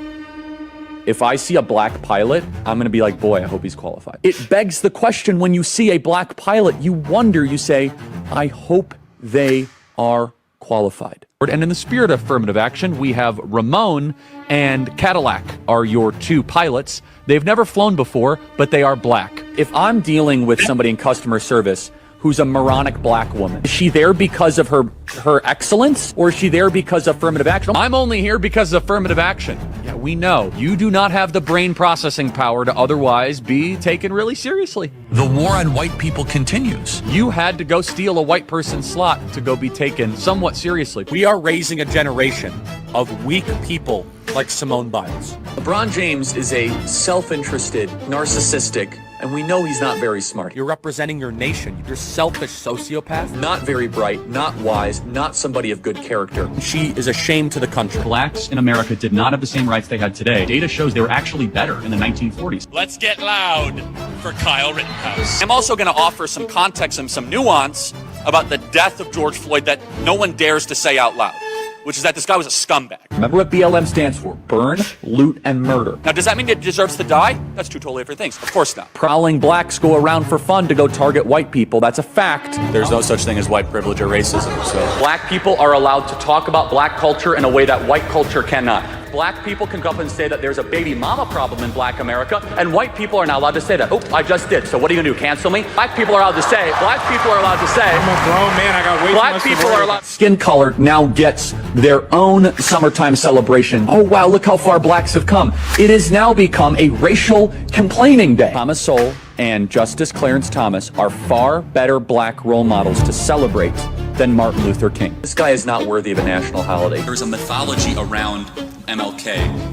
If I see a black pilot, I'm going to be like, boy, I hope he's qualified. It begs the question, when you see a black pilot, you wonder, you say, I hope they are qualified. And in the spirit of affirmative action, we have Ramon and Cadillac are your two pilots. They've never flown before, but they are black. If I'm dealing with somebody in customer service who's a moronic black woman, is she there because of her excellence, or is she there because of affirmative action? I'm only here because of affirmative action. Yeah, we know you do not have the brain processing power to otherwise be taken really seriously. The war on white people continues. You had to go steal a white person's slot to go be taken somewhat seriously. We are raising a generation of weak people like Simone Biles. LeBron James is a self-interested, narcissistic, and we know he's not very smart. You're representing your nation. You're selfish sociopath. Not very bright, not wise, not somebody of good character. She is a shame to the country. Blacks in America did not have the same rights they had today. Data shows they were actually better in the 1940s. Let's get loud for Kyle Rittenhouse. I'm also going to offer some context and some nuance about the death of George Floyd that no one dares to say out loud, which is that this guy was a scumbag. Remember what BLM stands for? Burn, loot, and murder. Now, does that mean it deserves to die? That's two totally different things. Of course not. Prowling blacks go around for fun to go target white people. That's a fact. There's no such thing as white privilege or racism, so. Black people are allowed to talk about black culture in a way that white culture cannot. Black people can come up and say that there's a baby mama problem in black America, and white people are not allowed to say that. Oh, I just did. So what are you gonna do, cancel me? Black people are allowed to say, I'm a grown man, I got way too black much people to worry are allowed. Skin color now gets their own summertime celebration. Oh wow, look how far blacks have come. It has now become a racial complaining day. Thomas Sowell and Justice Clarence Thomas are far better black role models to celebrate than Martin Luther King. This guy is not worthy of a national holiday. There's a mythology around MLK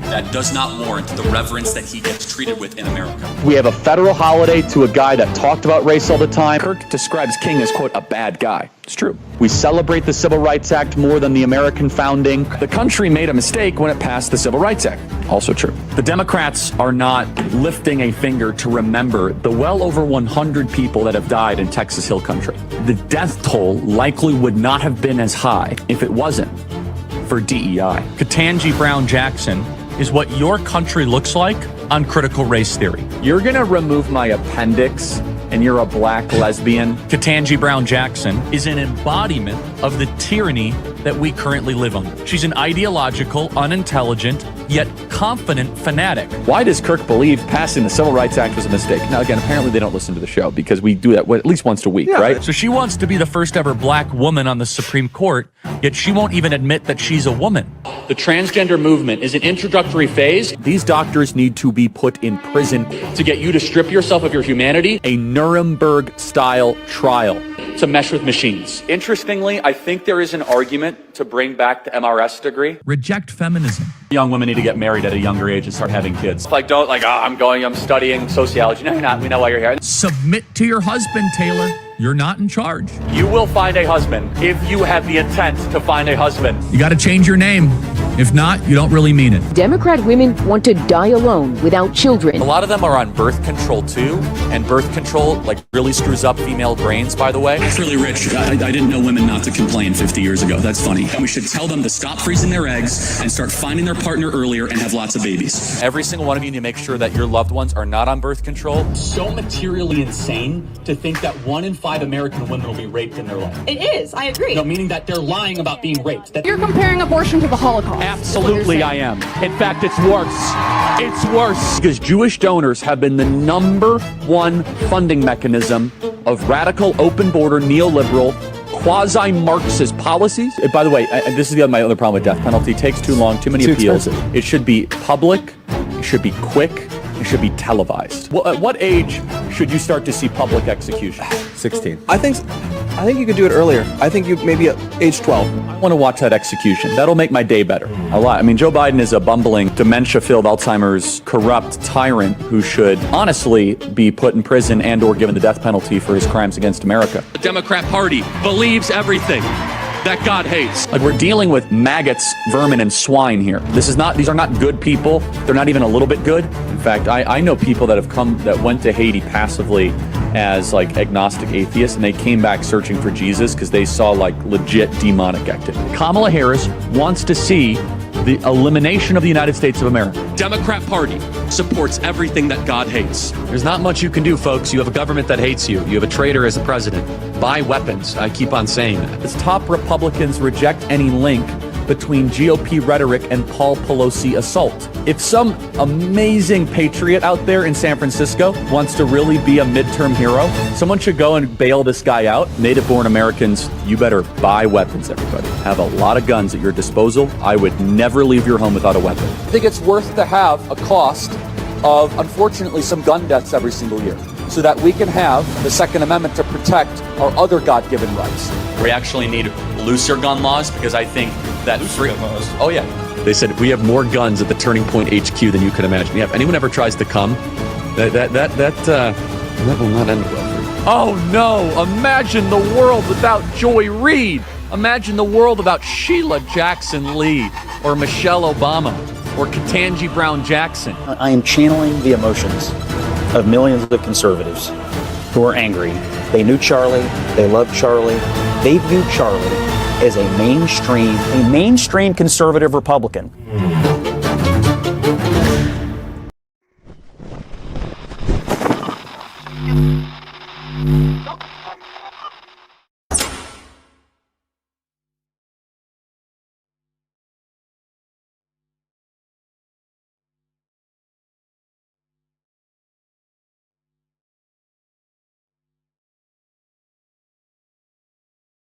that does not warrant the reverence that he gets treated with in America. We have a federal holiday to a guy that talked about race all the time. Kirk describes King as, quote, a bad guy. It's true. We celebrate the Civil Rights Act more than the American founding. The country made a mistake when it passed the Civil Rights Act. Also true. The Democrats are not lifting a finger to remember the well over 100 people that have died in Texas Hill Country. The death toll likely would not have been as high if it wasn't for DEI. Ketanji Brown Jackson is what your country looks like on critical race theory. You're gonna remove my appendix and you're a black lesbian? Ketanji Brown Jackson is an embodiment of the tyranny that we currently live under. She's an ideological, unintelligent, yet confident fanatic. Why does Kirk believe passing the Civil Rights Act was a mistake? Now, again, apparently they don't listen to the show because we do that at least once a week, right? So she wants to be the first ever black woman on the Supreme Court, yet she won't even admit that she's a woman. The transgender movement is an introductory phase. These doctors need to be put in prison to get you to strip yourself of your humanity. A Nuremberg-style trial to mesh with machines. Interestingly, I think there is an argument to bring back the MRS degree. Reject feminism. Young women need to get married at a younger age and start having kids. I'm studying sociology. No, you're not. We know why you're here. Submit to your husband, Taylor. You're not in charge. You will find a husband if you have the intent to find a husband. You got to change your name. If not, you don't really mean it. Democrat women want to die alone without children. A lot of them are on birth control too, and birth control really screws up female brains, by the way. That's really rich. I didn't know women not to complain 50 years ago. That's funny. We should tell them to stop freezing their eggs and start finding their partner earlier and have lots of babies. Every single one of you need to make sure that your loved ones are not on birth control. So materially insane to think that 1 in 5 American women will be raped in their life. It is. I agree. No, meaning that they're lying about being raped. You're comparing abortion to the Holocaust. Absolutely, I am. In fact, it's worse. It's worse. Because Jewish donors have been the #1 funding mechanism of radical, open border, neoliberal, quasi-Marxist policies. By the way, this is my other problem with death penalty. It takes too long, too many appeals. Expensive. It should be public, it should be quick, it should be televised. Well, at what age should you start to see public execution? 16. I think you could do it earlier. I think you maybe at age 12. I want to watch that execution. That'll make my day better. A lot. I mean, Joe Biden is a bumbling, dementia-filled, Alzheimer's, corrupt tyrant who should honestly be put in prison and or given the death penalty for his crimes against America. The Democrat Party believes everything that God hates. Like, we're dealing with maggots, vermin, and swine here. These are not good people. They're not even a little bit good. In fact, I know people that went to Haiti passively as like agnostic atheists, and they came back searching for Jesus because they saw like legit demonic activity. Kamala Harris wants to see the elimination of the United States of America. Democrat Party supports everything that God hates. There's not much you can do, folks. You have a government that hates you. You have a traitor as the president. Buy weapons. I keep on saying that. As top Republicans reject any link between GOP rhetoric and Paul Pelosi assault. If some amazing patriot out there in San Francisco wants to really be a midterm hero, someone should go and bail this guy out. Native-born Americans, you better buy weapons, everybody. Have a lot of guns at your disposal. I would never leave your home without a weapon. I think it's worth to have a cost of, unfortunately, some gun deaths every single year, so that we can have the Second Amendment to protect our other God-given rights. We actually need looser gun laws because I think that Oh yeah. They said we have more guns at the Turning Point HQ than you could imagine. Yeah, if anyone ever tries to come, that will not end well. Oh no, imagine the world without Joy Reid. Imagine the world without Sheila Jackson Lee or Michelle Obama or Ketanji Brown Jackson. I am channeling the emotions of millions of conservatives who are angry. They knew Charlie. They loved Charlie. They viewed Charlie as a mainstream conservative Republican.